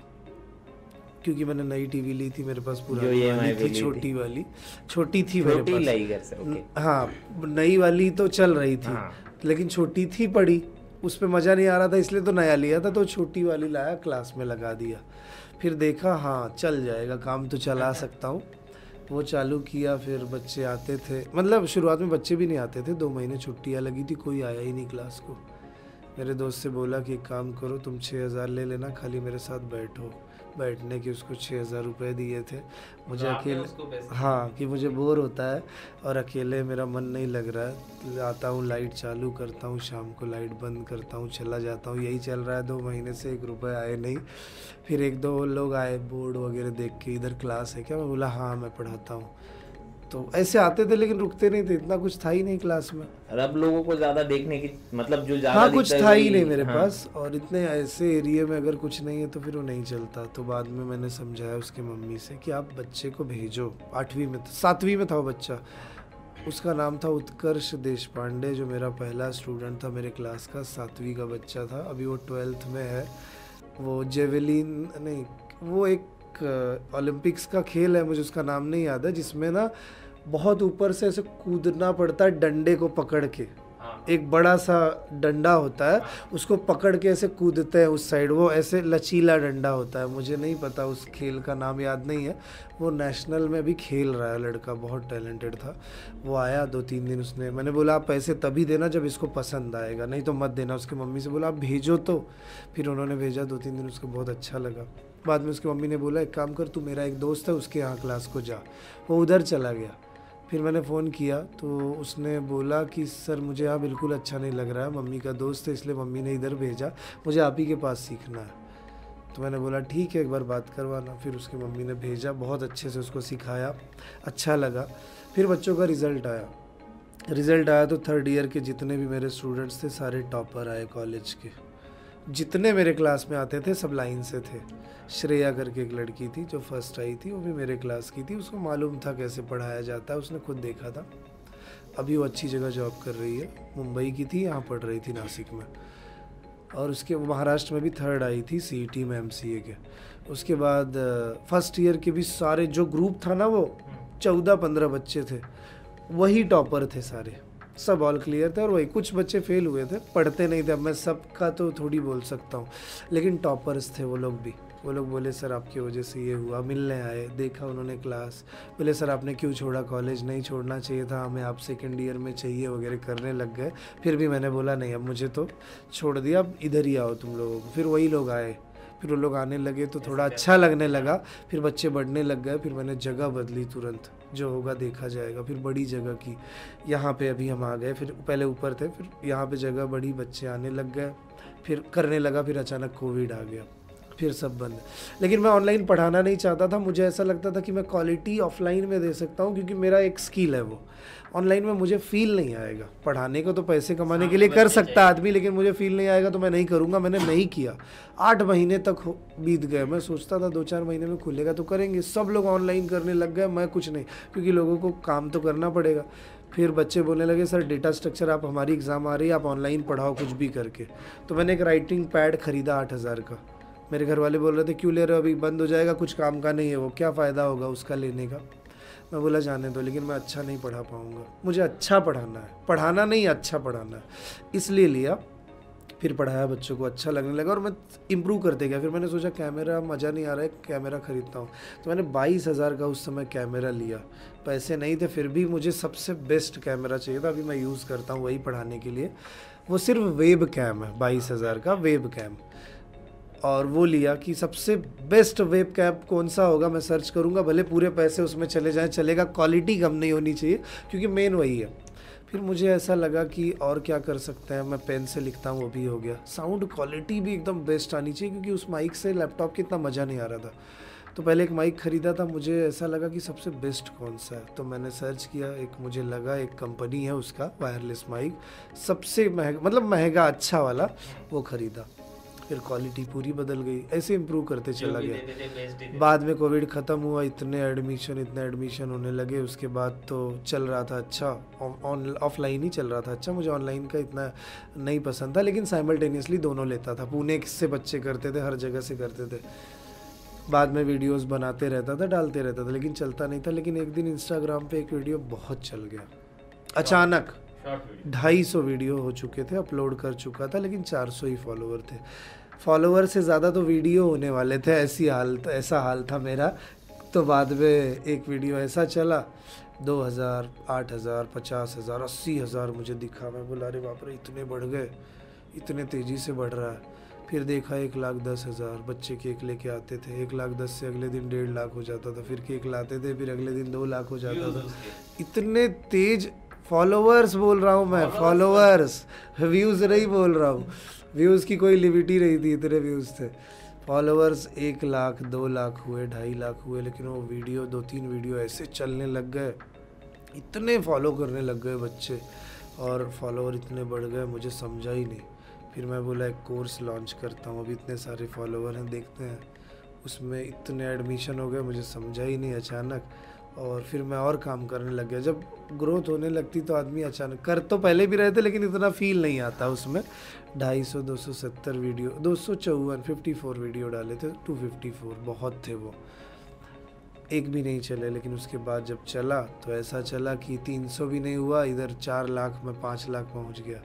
क्योंकि मैंने नई टीवी ली थी, मेरे पास जो पुरानी EMI वाली पे थी, ली छोटी वाली, छोटी थी मेरे छोटी पास। लाई घर से, ओके। हाँ, नई वाली तो चल रही थी, हाँ। लेकिन छोटी थी पड़ी, उस पर मज़ा नहीं आ रहा था, इसलिए तो नया लिया था, तो छोटी वाली लाया, क्लास में लगा दिया। फिर देखा हाँ चल जाएगा, काम तो चला सकता हूँ। वो चालू किया, फिर बच्चे आते थे, मतलब शुरुआत में बच्चे भी नहीं आते थे, 2 महीने छुट्टियाँ लगी थी, कोई आया ही नहीं क्लास को। मेरे दोस्त से बोला कि एक काम करो, तुम 6,000 ले लेना, खाली मेरे साथ बैठो। बैठने के उसको 6,000 रुपये दिए थे। मुझे अकेले, हाँ, कि मुझे बोर होता है और अकेले मेरा मन नहीं लग रहा है, आता हूँ, लाइट चालू करता हूँ, शाम को लाइट बंद करता हूँ, चला जाता हूँ, यही चल रहा है। 2 महीने से 1 रुपये आए नहीं। फिर 1-2 लोग आए बोर्ड वगैरह देख के, इधर क्लास है क्या? मैं बोला हाँ मैं पढ़ाता हूँ। तो ऐसे आते थे लेकिन रुकते नहीं थे, इतना कुछ था ही नहीं क्लास में। और अब लोगों को ज्यादा देखने की, मतलब जो ज्यादा हाँ, कुछ दिखता है था ही वही- नहीं मेरे हाँ। पास, और इतने ऐसे एरिया में अगर कुछ नहीं है तो फिर वो नहीं चलता। तो बाद में मैंने समझाया उसकी मम्मी से कि आप बच्चे को भेजो। 8वीं में 7वीं में था वो बच्चा, उसका नाम था उत्कर्ष देशपांडे, जो मेरा पहला स्टूडेंट था मेरे क्लास का, 7वीं का बच्चा था। अभी वो 12th में है। वो जेवेलिन नहीं, वो एक ओलंपिक्स का खेल है, मुझे उसका नाम नहीं याद है, जिसमें ना बहुत ऊपर से ऐसे कूदना पड़ता है डंडे को पकड़ के। एक बड़ा सा डंडा होता है, उसको पकड़ के ऐसे कूदते हैं उस साइड, वो ऐसे लचीला डंडा होता है, मुझे नहीं पता उस खेल का नाम, याद नहीं है। वो नेशनल में भी खेल रहा है लड़का, बहुत टैलेंटेड था। वो आया 2-3 दिन, उसने, मैंने बोला आप पैसे तभी देना जब इसको पसंद आएगा, नहीं तो मत देना। उसकी मम्मी से बोला आप भेजो तो। फिर उन्होंने भेजा, 2-3 दिन उसको बहुत अच्छा लगा। बाद में उसकी मम्मी ने बोला एक काम कर, तू मेरा एक दोस्त है उसके यहाँ क्लास को जा। वो उधर चला गया। फिर मैंने फ़ोन किया तो उसने बोला कि सर मुझे यहाँ बिल्कुल अच्छा नहीं लग रहा है, मम्मी का दोस्त है इसलिए मम्मी ने इधर भेजा, मुझे आप ही के पास सीखना है। तो मैंने बोला ठीक है, एक बार बात करवाना। फिर उसकी मम्मी ने भेजा, बहुत अच्छे से उसको सिखाया, अच्छा लगा। फिर बच्चों का रिज़ल्ट आया तो 3rd ईयर के जितने भी मेरे स्टूडेंट्स थे सारे टॉपर आए कॉलेज के। जितने मेरे क्लास में आते थे सब लाइन से थे। श्रेया करके एक लड़की थी जो फर्स्ट आई थी, वो भी मेरे क्लास की थी, उसको मालूम था कैसे पढ़ाया जाता है, उसने खुद देखा था। अभी वो अच्छी जगह जॉब कर रही है, मुंबई की थी, यहाँ पढ़ रही थी नासिक में। और उसके महाराष्ट्र में भी 3rd आई थी CET में MCA के। उसके बाद फर्स्ट ईयर के भी सारे जो ग्रुप था ना, वो 14-15 बच्चे थे, वही टॉपर थे सारे, सब ऑल क्लियर थे। और वही कुछ बच्चे फेल हुए थे, पढ़ते नहीं थे, अब मैं सबका तो थोड़ी बोल सकता हूँ, लेकिन टॉपर्स थे वो लोग भी। वो लोग बोले सर आपकी वजह से ये हुआ, मिलने आए, देखा उन्होंने क्लास, बोले सर आपने क्यों छोड़ा कॉलेज, नहीं छोड़ना चाहिए था हमें, आप 2nd ईयर में चाहिए वगैरह करने लग गए। फिर भी मैंने बोला नहीं, अब मुझे तो छोड़ दिया, अब इधर ही आओ तुम लोगों को। फिर वही लोग आए, फिर वो लोग आने लगे तो थोड़ा अच्छा लगने लगा, फिर बच्चे बढ़ने लग गए। फिर मैंने जगह बदली तुरंत, जो होगा देखा जाएगा। फिर बड़ी जगह की, यहाँ पे अभी हम आ गए, फिर पहले ऊपर थे, फिर यहाँ पे जगह बड़ी, बच्चे आने लग गए, फिर करने लगा। फिर अचानक कोविड आ गया, फिर सब बंद। लेकिन मैं ऑनलाइन पढ़ाना नहीं चाहता था, मुझे ऐसा लगता था कि मैं क्वालिटी ऑफलाइन में दे सकता हूँ, क्योंकि मेरा एक स्किल है वो। ऑनलाइन में मुझे फील नहीं आएगा, पढ़ाने को तो पैसे कमाने के लिए कर सकता आदमी, लेकिन मुझे फील नहीं आएगा तो मैं नहीं करूँगा। मैंने नहीं किया, 8 महीने तक बीत गए। मैं सोचता था 2-4 महीने में खुलेगा तो करेंगे, सब लोग ऑनलाइन करने लग गए, मैं कुछ नहीं, क्योंकि लोगों को काम तो करना पड़ेगा। फिर बच्चे बोलने लगे सर डेटा स्ट्रक्चर, आप हमारी एग्ज़ाम आ रही है, आप ऑनलाइन पढ़ाओ कुछ भी करके। तो मैंने एक राइटिंग पैड ख़रीदा 8,000 का। मेरे घर वाले बोल रहे थे क्यों ले रहे हो, अभी बंद हो जाएगा, कुछ काम का नहीं है वो, क्या फ़ायदा होगा उसका लेने का। मैं बोला जाने दो, लेकिन मैं अच्छा नहीं पढ़ा पाऊँगा, मुझे अच्छा पढ़ाना है, पढ़ाना नहीं अच्छा पढ़ाना है, इसलिए लिया। फिर पढ़ाया, बच्चों को अच्छा लगने लगा और मैं इम्प्रूव करते गया। फिर मैंने सोचा कैमरा मज़ा नहीं आ रहा है, कैमरा ख़रीदता हूँ। तो मैंने 22,000 का उस समय कैमरा लिया, पैसे नहीं थे, फिर भी मुझे सबसे बेस्ट कैमरा चाहिए था, अभी मैं यूज़ करता हूँ वही पढ़ाने के लिए। वो सिर्फ वेब कैम है, 22,000 का वेब कैम। और वो लिया कि सबसे बेस्ट वेब कैम कौन सा होगा, मैं सर्च करूँगा, भले पूरे पैसे उसमें चले जाएँ चलेगा, क्वालिटी कम नहीं होनी चाहिए, क्योंकि मेन वही है। फिर मुझे ऐसा लगा कि और क्या कर सकते हैं, मैं पेन से लिखता हूँ वो भी हो गया, साउंड क्वालिटी भी एकदम बेस्ट आनी चाहिए, क्योंकि उस माइक से लैपटॉप की इतना मज़ा नहीं आ रहा था। तो पहले एक माइक ख़रीदा था, मुझे ऐसा लगा कि सबसे बेस्ट कौन सा है, तो मैंने सर्च किया, एक मुझे लगा एक कंपनी है उसका वायरलेस माइक, सबसे महंगा, मतलब महंगा अच्छा वाला, वो ख़रीदा। फिर क्वालिटी पूरी बदल गई, ऐसे इम्प्रूव करते चला गया। बाद में कोविड ख़त्म हुआ, इतने एडमिशन होने लगे, उसके बाद तो चल रहा था अच्छा, ऑफलाइन ही चल रहा था अच्छा। मुझे ऑनलाइन का इतना नहीं पसंद था, लेकिन साइमल्टेनियसली दोनों लेता था। पुणे से बच्चे करते थे, हर जगह से करते थे, बाद में वीडियोस बनाते रहता था, डालते रहता था, लेकिन चलता नहीं था। लेकिन एक दिन इंस्टाग्राम पे एक वीडियो बहुत चल गया अचानक। 250 वीडियो हो चुके थे, अपलोड कर चुका था, लेकिन 400 ही फॉलोवर थे। फॉलोवर से ज़्यादा तो वीडियो होने वाले थे, ऐसा हाल था मेरा। तो बाद में एक वीडियो ऐसा चला, 2000, 8000, 50,000, 80,000 मुझे दिखा। मैं बोला अरे बाप रे, इतने बढ़ गए, इतने तेज़ी से बढ़ रहा है। फिर देखा 1,10,000 बच्चे केक लेके आते थे। 1,10,000 से अगले दिन 1.5 लाख हो जाता था। फिर केक लाते थे, फिर अगले दिन 2 लाख हो जाता था। इतने तेज फॉलोवर्स बोल रहा हूँ मैं, फॉलोवर्स, व्यूज़ नहीं बोल रहा हूँ। व्यूज़ की कोई लिमिट ही नहीं थी, इतने व्यूज़ थे। फॉलोवर्स 1 लाख, 2 लाख हुए, 2.5 लाख हुए। लेकिन वो वीडियो 2-3 वीडियो ऐसे चलने लग गए, इतने फॉलो करने लग गए बच्चे, और फॉलोवर इतने बढ़ गए, मुझे समझा ही नहीं। फिर मैं बोला एक कोर्स लॉन्च करता हूँ, अभी इतने सारे फॉलोवर हैं, देखते हैं। उसमें इतने एडमिशन हो गए, मुझे समझा ही नहीं अचानक। और फिर मैं और काम करने लग गया। जब ग्रोथ होने लगती तो आदमी अचानक, कर तो पहले भी रहे थे लेकिन इतना फील नहीं आता उसमें। 250, 270 वीडियो, 254, 54 वीडियो डाले थे, 254 बहुत थे वो, एक भी नहीं चले। लेकिन उसके बाद जब चला तो ऐसा चला कि 300 भी नहीं हुआ, इधर 4 लाख में 5 लाख पहुंच गया।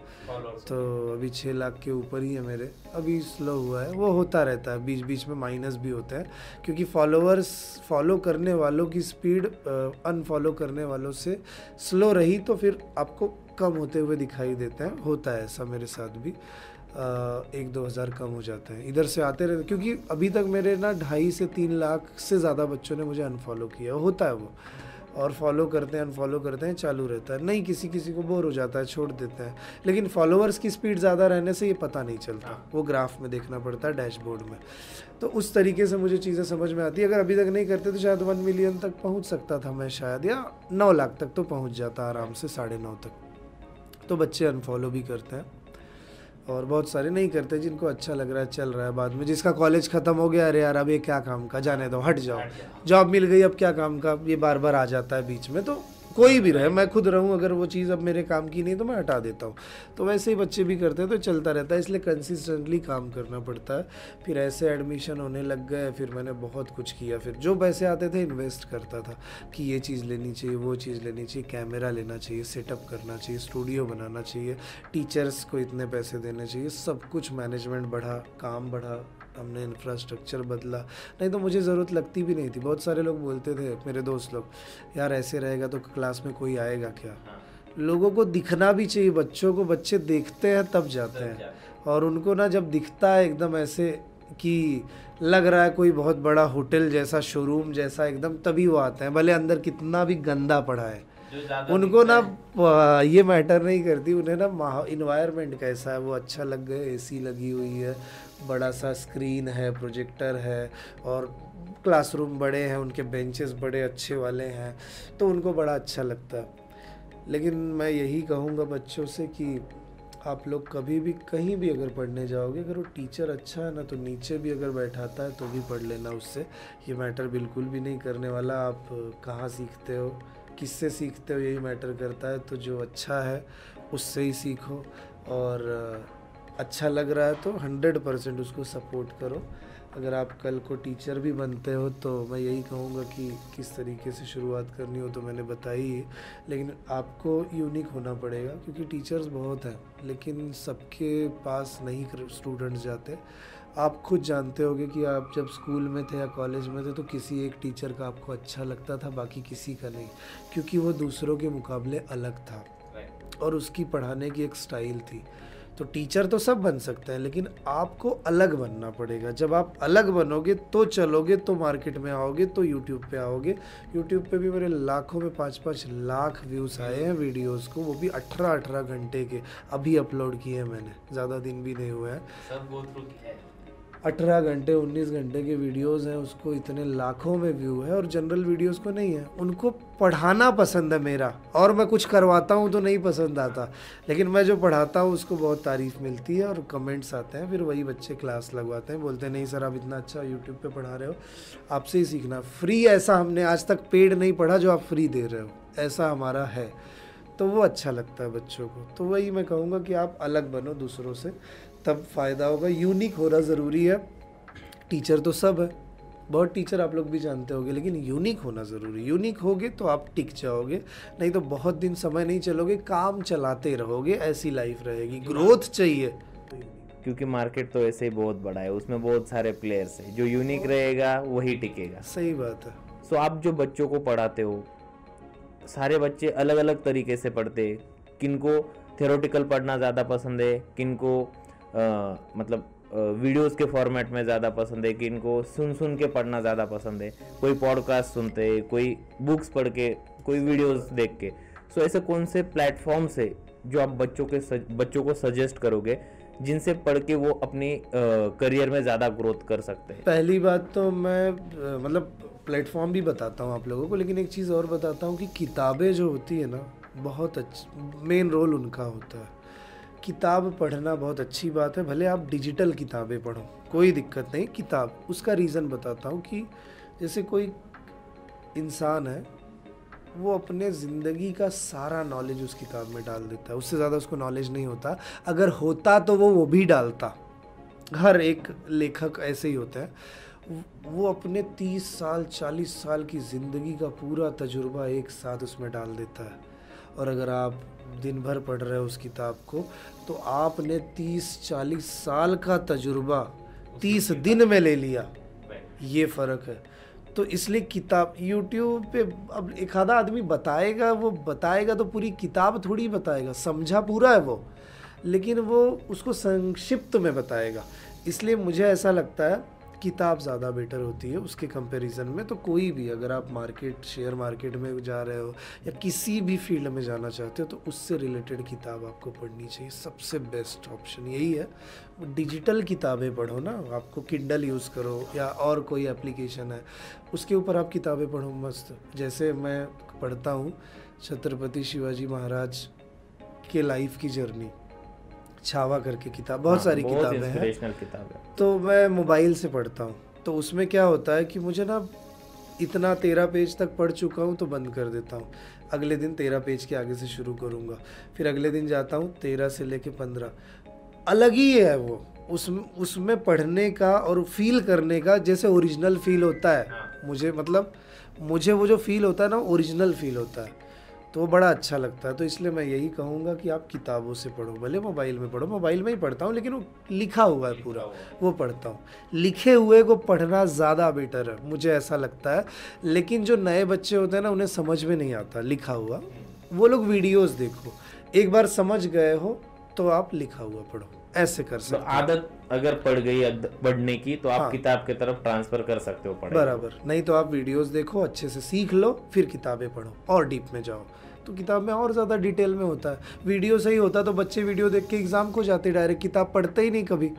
तो अभी 6 लाख के ऊपर ही है मेरे। अभी स्लो हुआ है, वो होता रहता है, बीच बीच में माइनस भी होता है, क्योंकि फॉलोवर्स, फॉलो करने वालों की स्पीड अनफॉलो करने वालों से स्लो रही तो फिर आपको कम होते हुए दिखाई देते हैं। होता है ऐसा मेरे साथ भी, 1-2 हज़ार कम हो जाते हैं, इधर से आते रहते। क्योंकि अभी तक मेरे ना 2.5 से 3 लाख से ज़्यादा बच्चों ने मुझे अनफॉलो किया। होता है वो, और फॉलो करते हैं, अनफॉलो करते हैं, चालू रहता है। नहीं, किसी किसी को बोर हो जाता है, छोड़ देते हैं। लेकिन फॉलोअर्स की स्पीड ज़्यादा रहने से ये पता नहीं चलता, वो ग्राफ में देखना पड़ता है, डैशबोर्ड में। तो उस तरीके से मुझे चीज़ें समझ में आती है। अगर अभी तक नहीं करते तो शायद 1 मिलियन तक पहुँच सकता था मैं शायद, या 9 लाख तक तो पहुँच जाता आराम से, 9.5 तक। तो बच्चे अनफॉलो भी करते हैं, और बहुत सारे नहीं करते, जिनको अच्छा लग रहा है चल रहा है। बाद में जिसका कॉलेज ख़त्म हो गया, अरे यार अब ये क्या काम का, जाने दो, हट जाओ, जॉब मिल गई, अब क्या काम का, ये बार बार आ जाता है बीच में। तो कोई भी रहे, मैं खुद रहूं, अगर वो चीज़ अब मेरे काम की नहीं तो मैं हटा देता हूँ। तो वैसे ही बच्चे भी करते हैं, तो चलता रहता है। इसलिए कंसिस्टेंटली काम करना पड़ता है। फिर ऐसे एडमिशन होने लग गए, फिर मैंने बहुत कुछ किया। फिर जो पैसे आते थे इन्वेस्ट करता था कि ये चीज़ लेनी चाहिए, वो चीज़ लेनी चाहिए, कैमरा लेना चाहिए, सेटअप करना चाहिए, स्टूडियो बनाना चाहिए, टीचर्स को इतने पैसे देने चाहिए, सब कुछ। मैनेजमेंट बढ़ा, काम बढ़ा, हमने इंफ्रास्ट्रक्चर बदला। नहीं तो मुझे ज़रूरत लगती भी नहीं थी। बहुत सारे लोग बोलते थे, मेरे दोस्त लोग, यार ऐसे रहेगा तो क्लास में कोई आएगा क्या। लोगों को दिखना भी चाहिए, बच्चों को, बच्चे देखते हैं तब जाते हैं। और उनको ना जब दिखता है एकदम ऐसे कि लग रहा है कोई बहुत बड़ा होटल जैसा, शोरूम जैसा एकदम, तभी वो आते हैं, भले अंदर कितना भी गंदा पड़ा है। उनको ना ये मैटर नहीं करती, उन्हें ना इन्वायरमेंट कैसा है वो अच्छा लग गया। एसी लगी हुई है, बड़ा सा स्क्रीन है, प्रोजेक्टर है, और क्लासरूम बड़े हैं, उनके बेंचेस बड़े अच्छे वाले हैं, तो उनको बड़ा अच्छा लगता है। लेकिन मैं यही कहूँगा बच्चों से कि आप लोग कभी भी कहीं भी अगर पढ़ने जाओगे, अगर वो टीचर अच्छा है ना, तो नीचे भी अगर बैठाता है तो भी पढ़ लेना उससे। ये मैटर बिल्कुल भी नहीं करने वाला आप कहाँ सीखते हो, किससे सीखते हो, यही मैटर करता है। तो जो अच्छा है उससे ही सीखो, और अच्छा लग रहा है तो 100% उसको सपोर्ट करो। अगर आप कल को टीचर भी बनते हो तो मैं यही कहूँगा कि किस तरीके से शुरुआत करनी हो तो मैंने बताई ही, लेकिन आपको यूनिक होना पड़ेगा, क्योंकि टीचर्स बहुत हैं लेकिन सबके पास नहीं स्टूडेंट्स जाते। आप खुद जानते होगे कि आप जब स्कूल में थे या कॉलेज में थे तो किसी एक टीचर का आपको अच्छा लगता था, बाकी किसी का नहीं, क्योंकि वो दूसरों के मुकाबले अलग था और उसकी पढ़ाने की एक स्टाइल थी। तो टीचर तो सब बन सकते हैं, लेकिन आपको अलग बनना पड़ेगा। जब आप अलग बनोगे तो चलोगे, तो मार्केट में आओगे, तो यूट्यूब पे आओगे। यूट्यूब पे भी मेरे लाखों में 5-5 लाख व्यूज़ आए हैं वीडियोस को, वो भी 18-18 घंटे के अभी अपलोड किए हैं मैंने, ज़्यादा दिन भी नहीं हुए हैं। सब गो थ्रू किया है। 18 घंटे 19 घंटे के वीडियोस हैं, उसको इतने लाखों में व्यू है, और जनरल वीडियोस को नहीं है। उनको पढ़ाना पसंद है मेरा, और मैं कुछ करवाता हूँ तो नहीं पसंद आता, लेकिन मैं जो पढ़ाता हूँ उसको बहुत तारीफ़ मिलती है और कमेंट्स आते हैं। फिर वही बच्चे क्लास लगवाते हैं, बोलते हैं नहीं सर आप इतना अच्छा यूट्यूब पे पढ़ा रहे हो, आपसे ही सीखना। फ्री ऐसा हमने आज तक पेड नहीं पढ़ा जो आप फ्री दे रहे हो, ऐसा हमारा है। तो वो अच्छा लगता है बच्चों को। तो वही मैं कहूँगा कि आप अलग बनो दूसरों से, तब फ़ायदा होगा। यूनिक होना ज़रूरी है। टीचर तो सब है, बहुत टीचर आप लोग भी जानते होंगे, लेकिन यूनिक होना ज़रूरी। यूनिक होगे तो आप टिक जाओगे, नहीं तो बहुत दिन समय नहीं चलोगे, काम चलाते रहोगे, ऐसी लाइफ रहेगी। ग्रोथ चाहिए, क्योंकि मार्केट तो ऐसे ही बहुत बड़ा है, उसमें बहुत सारे प्लेयर्स हैं, जो यूनिक रहेगा वही टिकेगा। सही बात है। सो आप जो बच्चों को पढ़ाते हो, सारे बच्चे अलग अलग तरीके से पढ़ते हैं। किनको थ्योरेटिकल पढ़ना ज़्यादा पसंद है, किनको मतलब वीडियोस के फॉर्मेट में ज़्यादा पसंद है, किनको सुन के पढ़ना ज़्यादा पसंद है, कोई पॉडकास्ट सुनते हैं, कोई बुक्स पढ़ के, कोई वीडियोस देख के। सो ऐसे कौन से प्लेटफॉर्म्स है जो आप बच्चों को सजेस्ट करोगे, जिनसे पढ़ के वो अपनी करियर में ज़्यादा ग्रोथ कर सकते हैं? पहली बात तो मैं मतलब प्लेटफॉर्म भी बताता हूँ आप लोगों को, लेकिन एक चीज़ और बताता हूँ कि किताबें जो होती है ना, बहुत मेन रोल उनका होता है। किताब पढ़ना बहुत अच्छी बात है, भले आप डिजिटल किताबें पढ़ो, कोई दिक्कत नहीं। किताब, उसका रीज़न बताता हूँ कि जैसे कोई इंसान है, वो अपने ज़िंदगी का सारा नॉलेज उस किताब में डाल देता है, उससे ज़्यादा उसको नॉलेज नहीं होता। अगर होता तो वो भी डालता। हर एक लेखक ऐसे ही होता है, वो अपने 30 साल 40 साल की ज़िंदगी का पूरा तजुर्बा एक साथ उसमें डाल देता है। और अगर आप दिन भर पढ़ रहे हो उस किताब को, तो आपने 30-40 साल का तजुर्बा 30 दिन में ले लिया, ये फ़र्क है। तो इसलिए किताब यूट्यूब पे अब एक आधा आदमी बताएगा, वो बताएगा तो पूरी किताब थोड़ी बताएगा, समझा पूरा है वो, लेकिन वो उसको संक्षिप्त में बताएगा। इसलिए मुझे ऐसा लगता है किताब ज़्यादा बेटर होती है उसके कंपैरिजन में। तो कोई भी, अगर आप शेयर मार्केट में जा रहे हो या किसी भी फील्ड में जाना चाहते हो, तो उससे रिलेटेड किताब आपको पढ़नी चाहिए। सबसे बेस्ट ऑप्शन यही है। डिजिटल किताबें पढ़ो ना, आपको किंडल यूज़ करो या और कोई एप्लीकेशन है, उसके ऊपर आप किताबें पढ़ो मस्त। जैसे मैं पढ़ता हूँ छत्रपति शिवाजी महाराज के लाइफ की जर्नी, छावा करके किताब, बहुत सारी किताबें हैं, तो मैं मोबाइल से पढ़ता हूँ। तो उसमें क्या होता है कि मुझे ना इतना 13 पेज तक पढ़ चुका हूँ तो बंद कर देता हूँ, अगले दिन 13 पेज के आगे से शुरू करूँगा, फिर अगले दिन जाता हूँ 13 से लेके 15। अलग ही है वो, उसमें पढ़ने का और फील करने का जैसे ओरिजिनल फील होता है। मुझे वो जो फील होता है ना, ओरिजिनल फील होता है, तो वो बड़ा अच्छा लगता है। तो इसलिए मैं यही कहूँगा कि आप किताबों से पढ़ो, भले मोबाइल में पढ़ो। मोबाइल में ही पढ़ता हूँ, लेकिन वो लिखा हुआ है पूरा, वो पढ़ता हूँ। लिखे हुए को पढ़ना ज़्यादा बेटर है, मुझे ऐसा लगता है। लेकिन जो नए बच्चे होते हैं ना, उन्हें समझ में नहीं आता लिखा हुआ, वो लोग वीडियोस देखो, एक बार समझ गए हो तो आप लिखा हुआ पढ़ो, ऐसे कर सकते हो। आदत अगर पड़ गई पढ़ने की, तो आप किताब की तरफ ट्रांसफर कर सकते हो बराबर। नहीं तो आप वीडियोस देखो, अच्छे से सीख लो, फिर किताबें पढ़ो और डीप में जाओ, तो किताब में और ज़्यादा डिटेल में होता है। वीडियो सही होता तो बच्चे वीडियो देख के एग्जाम को जाते डायरेक्ट, किताब पढ़ते ही नहीं कभी।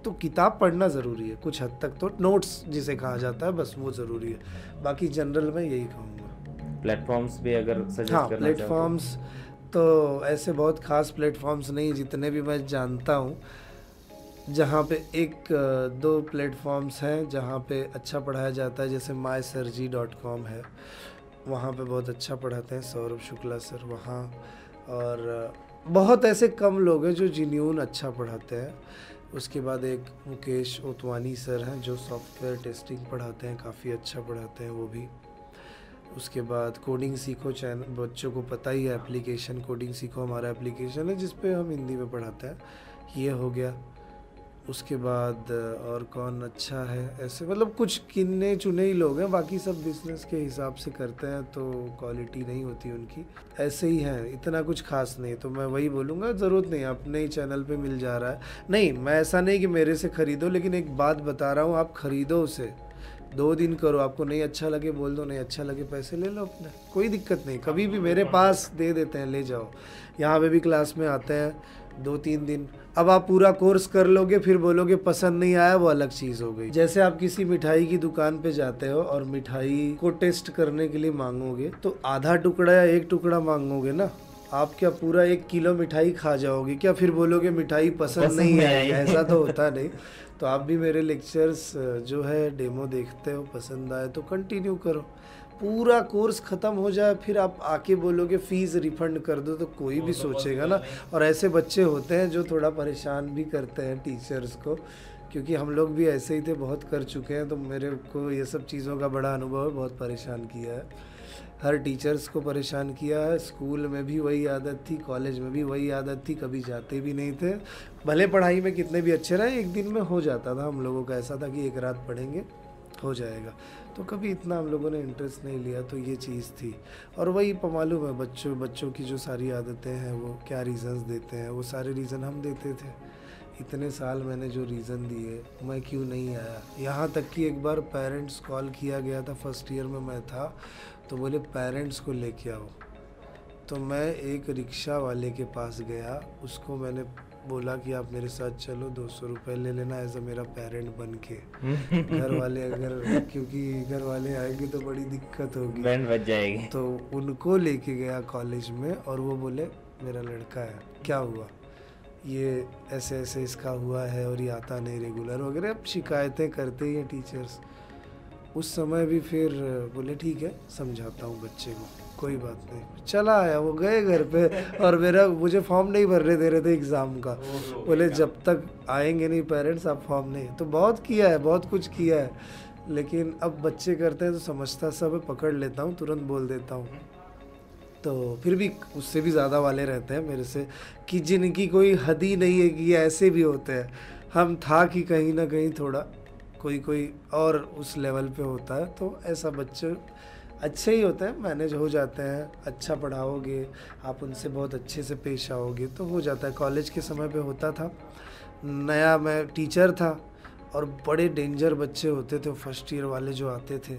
तो किताब पढ़ना ज़रूरी है कुछ हद तक, तो नोट्स जिसे कहा जाता है, बस वो ज़रूरी है। बाकी जनरल में यही कहूँगा। प्लेटफॉर्म्स भी अगर सजेस्ट करना प्लेटफॉर्म्स तो ऐसे बहुत खास प्लेटफॉर्म्स नहीं, जितने भी मैं जानता हूँ, जहाँ पे 1-2 प्लेटफॉर्म्स हैं जहाँ पे अच्छा पढ़ाया जाता है। जैसे mysirji.com है, वहाँ पे बहुत अच्छा पढ़ाते हैं सौरभ शुक्ला सर वहाँ, और बहुत ऐसे कम लोग हैं जो जिन्यून अच्छा पढ़ाते हैं। उसके बाद एक मुकेश ओतवानी सर हैं जो सॉफ्टवेयर टेस्टिंग पढ़ाते हैं, काफ़ी अच्छा पढ़ाते हैं वो भी। उसके बाद कोडिंग सीखो चैनल, बच्चों को पता ही है एप्लीकेशन, कोडिंग सीखो हमारा एप्लीकेशन है जिस पे हम हिंदी में पढ़ाते हैं, ये हो गया। उसके बाद और कौन अच्छा है ऐसे, मतलब कुछ गिने चुने ही लोग हैं, बाकी सब बिजनेस के हिसाब से करते हैं तो क्वालिटी नहीं होती उनकी, ऐसे ही है, इतना कुछ खास नहीं। तो मैं वही बोलूँगा, ज़रूरत नहीं, अपने ही चैनल पे मिल जा रहा है। नहीं, मैं ऐसा नहीं कि मेरे से ख़रीदो, लेकिन एक बात बता रहा हूँ, आप ख़रीदो उसे, 2 दिन करो, आपको नहीं अच्छा लगे बोल दो, नहीं अच्छा लगे पैसे ले लो अपने, कोई दिक्कत नहीं। कभी भी मेरे पास दे देते हैं, ले जाओ। यहाँ पे भी क्लास में आते हैं 2-3 दिन। अब आप पूरा कोर्स कर लोगे, फिर बोलोगे पसंद नहीं आया, वो अलग चीज़ हो गई। जैसे आप किसी मिठाई की दुकान पे जाते हो और मिठाई को टेस्ट करने के लिए मांगोगे, तो आधा टुकड़ा या 1 टुकड़ा मांगोगे ना, आप क्या पूरा 1 किलो मिठाई खा जाओगे क्या? फिर बोलोगे मिठाई पसंद नहीं आई, ऐसा तो होता नहीं। तो आप भी मेरे लेक्चर्स जो है डेमो देखते हो, पसंद आए तो कंटिन्यू करो, पूरा कोर्स ख़त्म हो जाए फिर आप आके बोलोगे फ़ीस रिफ़ंड कर दो, तो कोई भी सोचेगा ना। और ऐसे बच्चे होते हैं जो थोड़ा परेशान भी करते हैं टीचर्स को क्योंकि हम लोग भी ऐसे ही थे, बहुत कर चुके हैं, तो मेरे को ये सब चीज़ों का बड़ा अनुभव है, बहुत परेशान किया है, हर टीचर्स को परेशान किया है। स्कूल में भी वही आदत थी, कॉलेज में भी वही आदत थी, कभी जाते भी नहीं थे, भले पढ़ाई में कितने भी अच्छे रहे, एक दिन में हो जाता था। हम लोगों का ऐसा था कि एक रात पढ़ेंगे हो जाएगा, तो कभी इतना हम लोगों ने इंटरेस्ट नहीं लिया, तो ये चीज़ थी। और वही मालूम है, बच्चों की जो सारी आदतें हैं वो क्या रीज़न्स देते हैं, वो सारे रीज़न हम देते थे। इतने साल मैंने जो रीज़न दिए, मैं क्यों नहीं आया। यहाँ तक कि एक बार पेरेंट्स कॉल किया गया था, फर्स्ट ईयर में मैं था, तो बोले पेरेंट्स को लेके आओ। तो मैं एक रिक्शा वाले के पास गया, उसको मैंने बोला कि आप मेरे साथ चलो, 200 रुपये ले लेना एज अ मेरा पेरेंट बन के। घर वाले अगर, क्योंकि घर वाले आएंगे तो बड़ी दिक्कत होगी, बैंड बज जाएगी, तो उनको लेके गया कॉलेज में, और वो बोले मेरा लड़का है, क्या हुआ, ये ऐसे ऐसे इसका हुआ है और ये आता नहीं रेगुलर वगैरह, अब शिकायतें करते ही हैं टीचर्स। उस समय भी फिर बोले ठीक है समझाता हूँ बच्चे को, कोई बात नहीं। चला आया, वो गए घर पे, और मुझे फॉर्म नहीं भरने दे रहे थे एग्ज़ाम का, बोले जब तक आएंगे नहीं पेरेंट्स आप फॉर्म नहीं। तो बहुत किया है, बहुत कुछ किया है, लेकिन अब बच्चे करते हैं तो समझता सब है, पकड़ लेता हूँ, तुरंत बोल देता हूँ। तो फिर भी उससे भी ज़्यादा वाले रहते हैं मेरे से, कि जिनकी कोई हद ही नहीं है, कि ऐसे भी होते हैं। हम था कि कहीं ना कहीं थोड़ा कोई और उस लेवल पे होता है, तो ऐसा बच्चे अच्छे ही होते हैं, मैनेज हो जाते हैं। अच्छा पढ़ाओगे आप, उनसे बहुत अच्छे से पेश आओगे तो हो जाता है। कॉलेज के समय पे होता था, नया मैं टीचर था, और बड़े डेंजर बच्चे होते थे फर्स्ट ईयर वाले जो आते थे,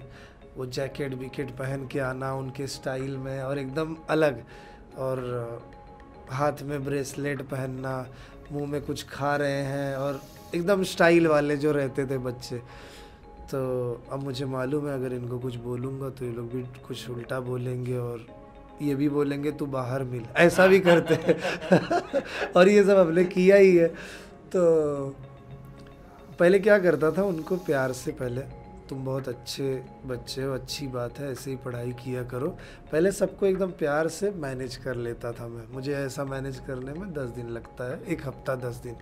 वो जैकेट विकेट पहन के आना उनके स्टाइल में, और एकदम अलग, और हाथ में ब्रेसलेट पहनना, मुंह में कुछ खा रहे हैं, और एकदम स्टाइल वाले जो रहते थे बच्चे। तो अब मुझे मालूम है अगर इनको कुछ बोलूँगा तो ये लोग भी कुछ उल्टा बोलेंगे, और ये भी बोलेंगे तू बाहर मिल, ऐसा भी करते हैं। और ये सब हमने किया ही है। तो पहले क्या करता था, उनको प्यार से, पहले तुम बहुत अच्छे बच्चे हो, अच्छी बात है, ऐसे ही पढ़ाई किया करो, पहले सबको एकदम प्यार से मैनेज कर लेता था मैं। मुझे ऐसा मैनेज करने में 10 दिन लगता है, एक हफ्ता 10 दिन,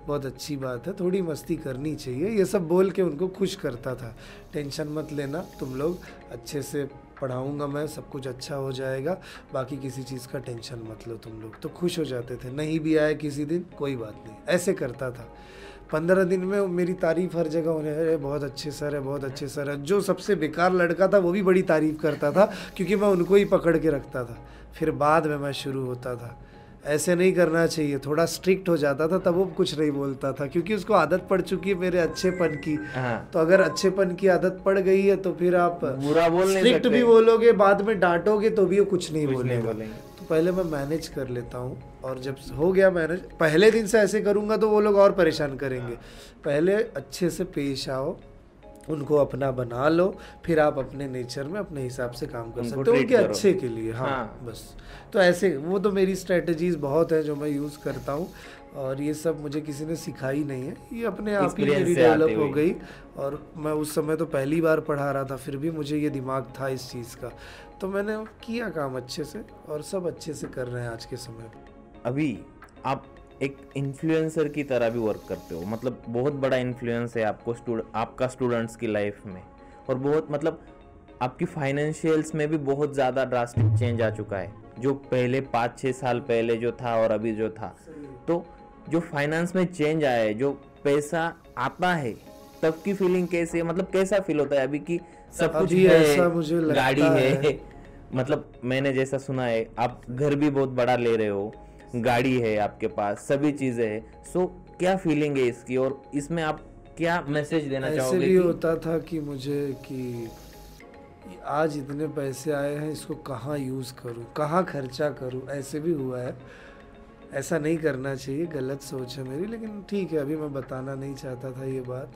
बहुत अच्छी बात है, थोड़ी मस्ती करनी चाहिए, ये सब बोल के उनको खुश करता था। टेंशन मत लेना, तुम लोग अच्छे से पढ़ाऊँगा मैं, सब कुछ अच्छा हो जाएगा, बाकी किसी चीज़ का टेंशन मत लो तुम लोग। तो खुश हो जाते थे, नहीं भी आए किसी दिन कोई बात नहीं, ऐसे करता था। 15 दिन में मेरी तारीफ़ हर जगह होने, अरे बहुत अच्छे सर है, बहुत अच्छे सर है। जो सबसे बेकार लड़का था वो भी बड़ी तारीफ़ करता था, क्योंकि मैं उनको ही पकड़ के रखता था। फिर बाद में मैं शुरू होता था, ऐसे नहीं करना चाहिए, थोड़ा स्ट्रिक्ट हो जाता था, तब वो कुछ नहीं बोलता था, क्योंकि उसको आदत पड़ चुकी है मेरे अच्छेपन की। तो अगर अच्छेपन की आदत पड़ गई है तो फिर आप बुरा बोल नहीं सकते, स्ट्रिक्ट भी बोलोगे, बाद में डांटोगे तो भी वो कुछ नहीं बोलेगा। तो पहले मैं मैनेज कर लेता हूँ, और जब हो गया मैनेज, पहले दिन से ऐसे करूँगा तो वो लोग और परेशान करेंगे। पहले अच्छे से पेश आओ, उनको अपना बना लो, फिर आप अपने नेचर में अपने हिसाब से काम कर सकते हो, उनके अच्छे के लिए। हाँ बस, तो ऐसे वो तो मेरी स्ट्रेटजीज बहुत है जो मैं यूज़ करता हूँ, और ये सब मुझे किसी ने सिखाई नहीं है, ये अपने आप ही मेरी डेवलप हो गई। और मैं उस समय तो पहली बार पढ़ा रहा था, फिर भी मुझे ये दिमाग था इस चीज़ का, तो मैंने किया काम अच्छे से, और सब अच्छे से कर रहे हैं आज के समय। अभी आप एक इन्फ्लुएंसर की तरह भी वर्क करते हो, मतलब बहुत बड़ा इन्फ्लुएंस है आपको आपका स्टूडेंट्स की लाइफ में, और बहुत मतलब आपकी फाइनेंशियल्स में भी बहुत ज़्यादा ड्रास्टिक चेंज आ चुका है, जो पहले 5-6 साल पहले जो था और अभी जो था। तो जो फाइनेंस में चेंज आया है, जो पैसा आता है, तब की फीलिंग कैसे, मतलब कैसा फील होता है अभी कि सब कुछ है, ऐसा मुझे लगता गाड़ी है, मतलब मैंने जैसा सुना है आप घर भी बहुत बड़ा ले रहे हो, गाड़ी है आपके पास, सभी चीजें है, सो क्या फीलिंग है इसकी, और इसमें आप क्या मैसेज देना चाहोगे? ऐसे भी होता था कि मुझे कि आज इतने पैसे आए हैं, इसको कहाँ यूज़ करूँ, कहाँ खर्चा करूँ, ऐसे भी हुआ है। ऐसा नहीं करना चाहिए, गलत सोच है मेरी, लेकिन ठीक है, अभी मैं बताना नहीं चाहता था ये बात,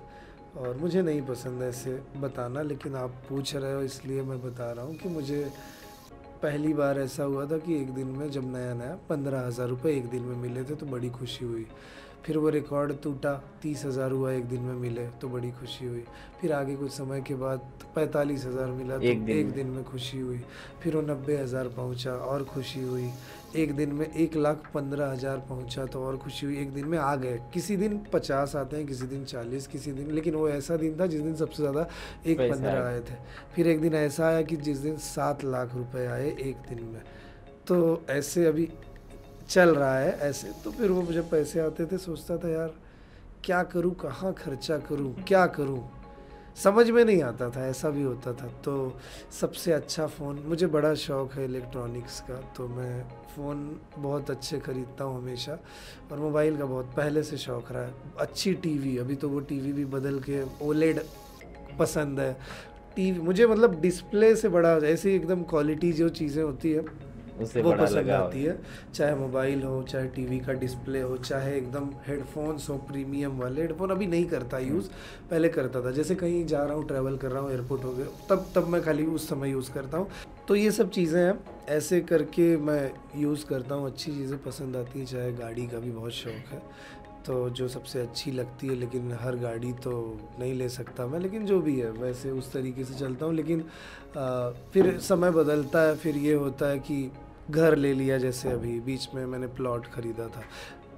और मुझे नहीं पसंद ऐसे बताना, लेकिन आप पूछ रहे हो इसलिए मैं बता रहा हूँ कि मुझे पहली बार ऐसा हुआ था कि एक दिन में जब नया 15,000 रुपये एक दिन में मिले थे, तो बड़ी खुशी हुई। फिर वो रिकॉर्ड टूटा, 30,000 हुआ एक दिन में मिले तो बड़ी खुशी हुई। फिर आगे कुछ समय के बाद 45,000 मिला तो एक दिन में खुशी हुई। फिर वो 90,000 पहुँचा और खुशी हुई। एक दिन में 1,15,000 पहुँचा तो और खुशी हुई। एक दिन में आ गए, किसी दिन 50 आते हैं, किसी दिन 40, किसी दिन, लेकिन वो ऐसा दिन था जिस दिन सबसे ज़्यादा 1,15 आए थे। फिर एक दिन ऐसा आया कि जिस दिन 7 लाख रुपए आए एक दिन में। तो ऐसे अभी चल रहा है ऐसे। तो फिर वो जब पैसे आते थे सोचता था यार क्या करूँ, कहाँ खर्चा करूँ, क्या करूँ, समझ में नहीं आता था, ऐसा भी होता था। तो सबसे अच्छा फ़ोन, मुझे बड़ा शौक़ है इलेक्ट्रॉनिक्स का, तो मैं फ़ोन बहुत अच्छे ख़रीदता हूँ हमेशा, और मोबाइल का बहुत पहले से शौक़ रहा है। अच्छी टीवी, अभी तो वो टीवी भी बदल के ओलेड पसंद है। टीवी मुझे मतलब डिस्प्ले से बड़ा, ऐसी एकदम क्वालिटी जो चीज़ें होती है उससे वो बड़ा पसंद लगाव आती है। चाहे मोबाइल हो, चाहे टीवी का डिस्प्ले हो, चाहे एकदम हेडफोन्स हो, प्रीमियम वाले हेडफोन अभी नहीं करता यूज़, पहले करता था। जैसे कहीं जा रहा हूँ, ट्रैवल कर रहा हूँ, एयरपोर्ट हो गया, तब मैं खाली उस समय यूज़ करता हूँ। तो ये सब चीज़ें हैं, ऐसे करके मैं यूज़ करता हूँ। अच्छी चीज़ें पसंद आती हैं। चाहे गाड़ी का भी बहुत शौक़ है, तो जो सबसे अच्छी लगती है, लेकिन हर गाड़ी तो नहीं ले सकता मैं, लेकिन जो भी है वैसे उस तरीके से चलता हूँ। लेकिन फिर समय बदलता है, फिर ये होता है कि घर ले लिया। जैसे अभी बीच में मैंने प्लॉट ख़रीदा था,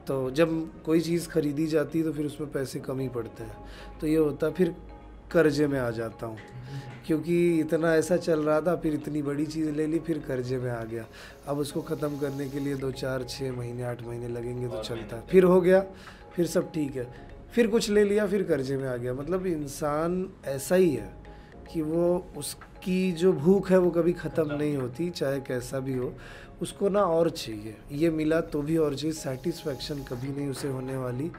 तो जब कोई चीज़ ख़रीदी जाती है तो फिर उसमें पैसे कम ही पड़ते हैं, तो ये होता है फिर कर्जे में आ जाता हूँ, क्योंकि इतना ऐसा चल रहा था, फिर इतनी बड़ी चीज़ ले ली, फिर कर्जे में आ गया। अब उसको ख़त्म करने के लिए 2, 4, 6 महीने, 8 महीने लगेंगे तो चलता है। फिर हो गया, फिर सब ठीक है, फिर कुछ ले लिया, फिर कर्जे में आ गया। मतलब इंसान ऐसा ही है कि वो उसकी जो भूख है वो कभी ख़त्म नहीं होती, चाहे कैसा भी हो, उसको ना और चाहिए। ये मिला तो भी और चाहिए, सेटिस्फेक्शन कभी नहीं उसे होने वाली,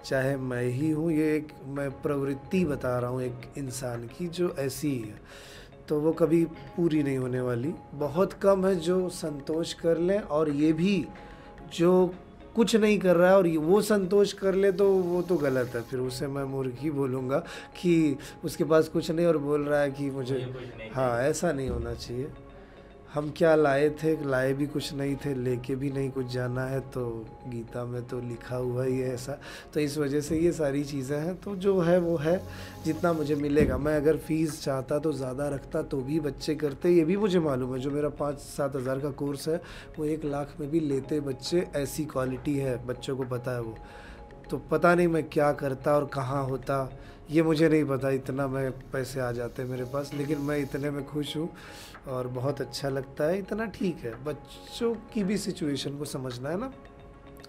चाहे मैं ही हूँ। ये एक मैं प्रवृत्ति बता रहा हूँ एक इंसान की जो ऐसी ही है, तो वो कभी पूरी नहीं होने वाली। बहुत कम है जो संतोष कर लें, और ये भी जो कुछ नहीं कर रहा है और वो संतोष कर ले तो वो तो गलत है। फिर उसे मैं मूर्ख ही बोलूँगा कि उसके पास कुछ नहीं और बोल रहा है कि मुझे, हाँ, ऐसा नहीं होना चाहिए। हम क्या लाए थे, लाए भी कुछ नहीं थे, लेके भी नहीं कुछ जाना है, तो गीता में तो लिखा हुआ ही है ऐसा। तो इस वजह से ये सारी चीज़ें हैं, तो जो है वो है, जितना मुझे मिलेगा। मैं अगर फ़ीस चाहता तो ज़्यादा रखता तो भी बच्चे करते, ये भी मुझे मालूम है। जो मेरा 5-7 हज़ार का कोर्स है वो 1 लाख में भी लेते बच्चे, ऐसी क्वालिटी है, बच्चों को पता है वो। तो पता नहीं मैं क्या करता और कहाँ होता, ये मुझे नहीं पता। इतना मैं पैसे आ जाते मेरे पास, लेकिन मैं इतने में खुश हूँ और बहुत अच्छा लगता है, इतना ठीक है। बच्चों की भी सिचुएशन को समझना है ना।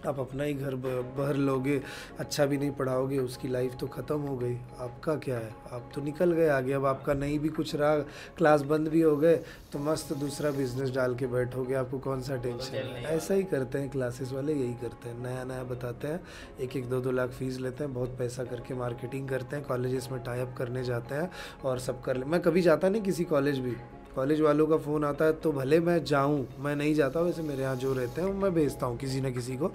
आप अपना ही घर भर लोगे, अच्छा भी नहीं पढ़ाओगे, उसकी लाइफ तो ख़त्म हो गई। आपका क्या है, आप तो निकल गए आगे। अब आपका नहीं भी कुछ रहा, क्लास बंद भी हो गए, तो मस्त दूसरा बिजनेस डाल के बैठोगे, आपको कौन सा टेंशन है। ऐसा ही करते हैं क्लासेस वाले, यही करते हैं, नया नया बताते हैं, 1-1, 2-2 लाख फ़ीस लेते हैं, बहुत पैसा करके मार्केटिंग करते हैं, कॉलेजेस में टाई अप करने जाते हैं और सब कर ले। मैं कभी जाता नहीं किसी कॉलेज भी, कॉलेज वालों का फ़ोन आता है तो भले मैं जाऊँ, मैं नहीं जाता। वैसे मेरे यहाँ जो रहते हैं मैं भेजता हूँ किसी न किसी को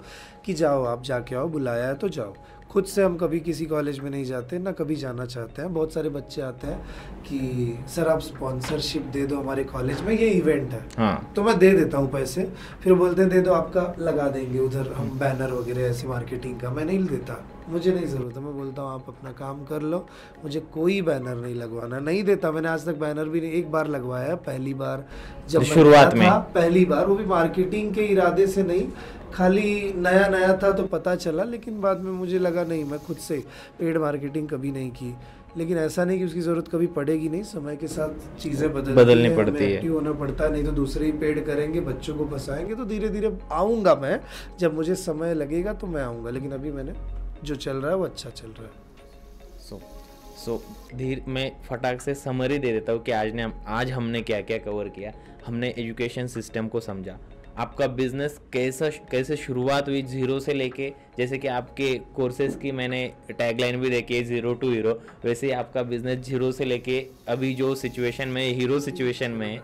कि जाओ, आप जाके आओ, बुलाया है तो जाओ। खुद से हम कभी किसी कॉलेज में नहीं जाते, ना कभी जाना चाहते हैं। बहुत सारे बच्चे आते हैं कि सर आप स्पॉन्सरशिप दे दो हमारे कॉलेज में, ये इवेंट है। हाँ। तो मैं दे देता हूँ पैसे, फिर बोलते हैं दे दो, आपका लगा देंगे उधर हम बैनर वगैरह ऐसी मार्केटिंग का। मैं नहीं देता, मुझे नहीं ज़रूरत है। मैं बोलता हूँ आप अपना काम कर लो, मुझे कोई बैनर नहीं लगवाना। नहीं देता, मैंने आज तक बैनर भी नहीं, एक बार लगवाया, पहली बार जब शुरुआत में, पहली बार, वो भी मार्केटिंग के इरादे से नहीं, खाली नया नया था तो पता चला। लेकिन बाद में मुझे लगा नहीं, मैं खुद से पेड मार्केटिंग कभी नहीं की। लेकिन ऐसा नहीं कि उसकी ज़रूरत कभी पड़ेगी नहीं, समय के साथ चीज़ें बदलनी पड़ती है, एक्टिव होना पड़ता है। नहीं तो दूसरे ही पेड करेंगे, बच्चों को फंसाएंगे। तो धीरे धीरे आऊँगा मैं, जब मुझे समय लगेगा तो मैं आऊँगा। लेकिन अभी मैंने जो चल रहा है वो अच्छा चल रहा है। सो धीरे मैं फटाक से समरी दे देता हूँ कि आज हमने क्या क्या कवर किया। हमने एजुकेशन सिस्टम को समझा, आपका बिजनेस कैसे शुरुआत हुई जीरो से लेके, जैसे कि आपके कोर्सेज की मैंने टैगलाइन भी देखी है, 0 to हीरो, वैसे ही आपका बिजनेस जीरो से लेके अभी जो सिचुएशन में, हीरो सिचुएशन में है।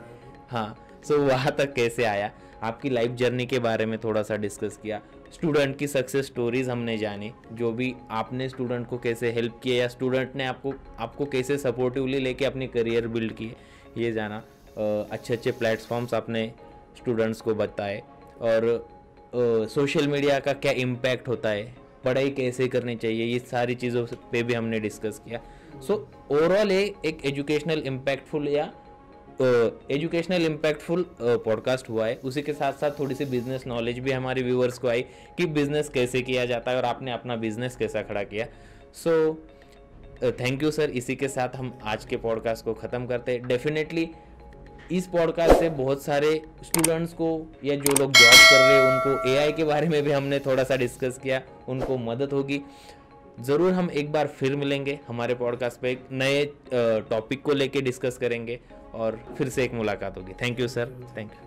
हाँ, सो वहाँ तक कैसे आया, आपकी लाइफ जर्नी के बारे में थोड़ा सा डिस्कस किया। स्टूडेंट की सक्सेस स्टोरीज हमने जानी, जो भी आपने स्टूडेंट को कैसे हेल्प किया या स्टूडेंट ने आपको कैसे सपोर्टिवली लेके अपनी करियर बिल्ड किए, ये जाना। अच्छे अच्छे प्लेटफॉर्म्स आपने स्टूडेंट्स को बताए, और सोशल मीडिया का क्या इम्पैक्ट होता है पढ़ाई कैसे करनी चाहिए, ये सारी चीज़ों पे भी हमने डिस्कस किया। सो ओवरऑल एक एजुकेशनल इम्पैक्टफुल पॉडकास्ट हुआ है। उसी के साथ साथ थोड़ी सी बिजनेस नॉलेज भी हमारे व्यूअर्स को आई कि बिजनेस कैसे किया जाता है और आपने अपना बिजनेस कैसा खड़ा किया। So thank you sir. इसी के साथ हम आज के पॉडकास्ट को ख़त्म करते हैं। डेफिनेटली इस पॉडकास्ट से बहुत सारे स्टूडेंट्स को या जो लोग जॉब कर रहे हैं उनको एआई के बारे में भी हमने थोड़ा सा डिस्कस किया, उनको मदद होगी। ज़रूर हम एक बार फिर मिलेंगे हमारे पॉडकास्ट पे, एक नए टॉपिक को लेके डिस्कस करेंगे और फिर से एक मुलाकात होगी। Thank you sir, thank you.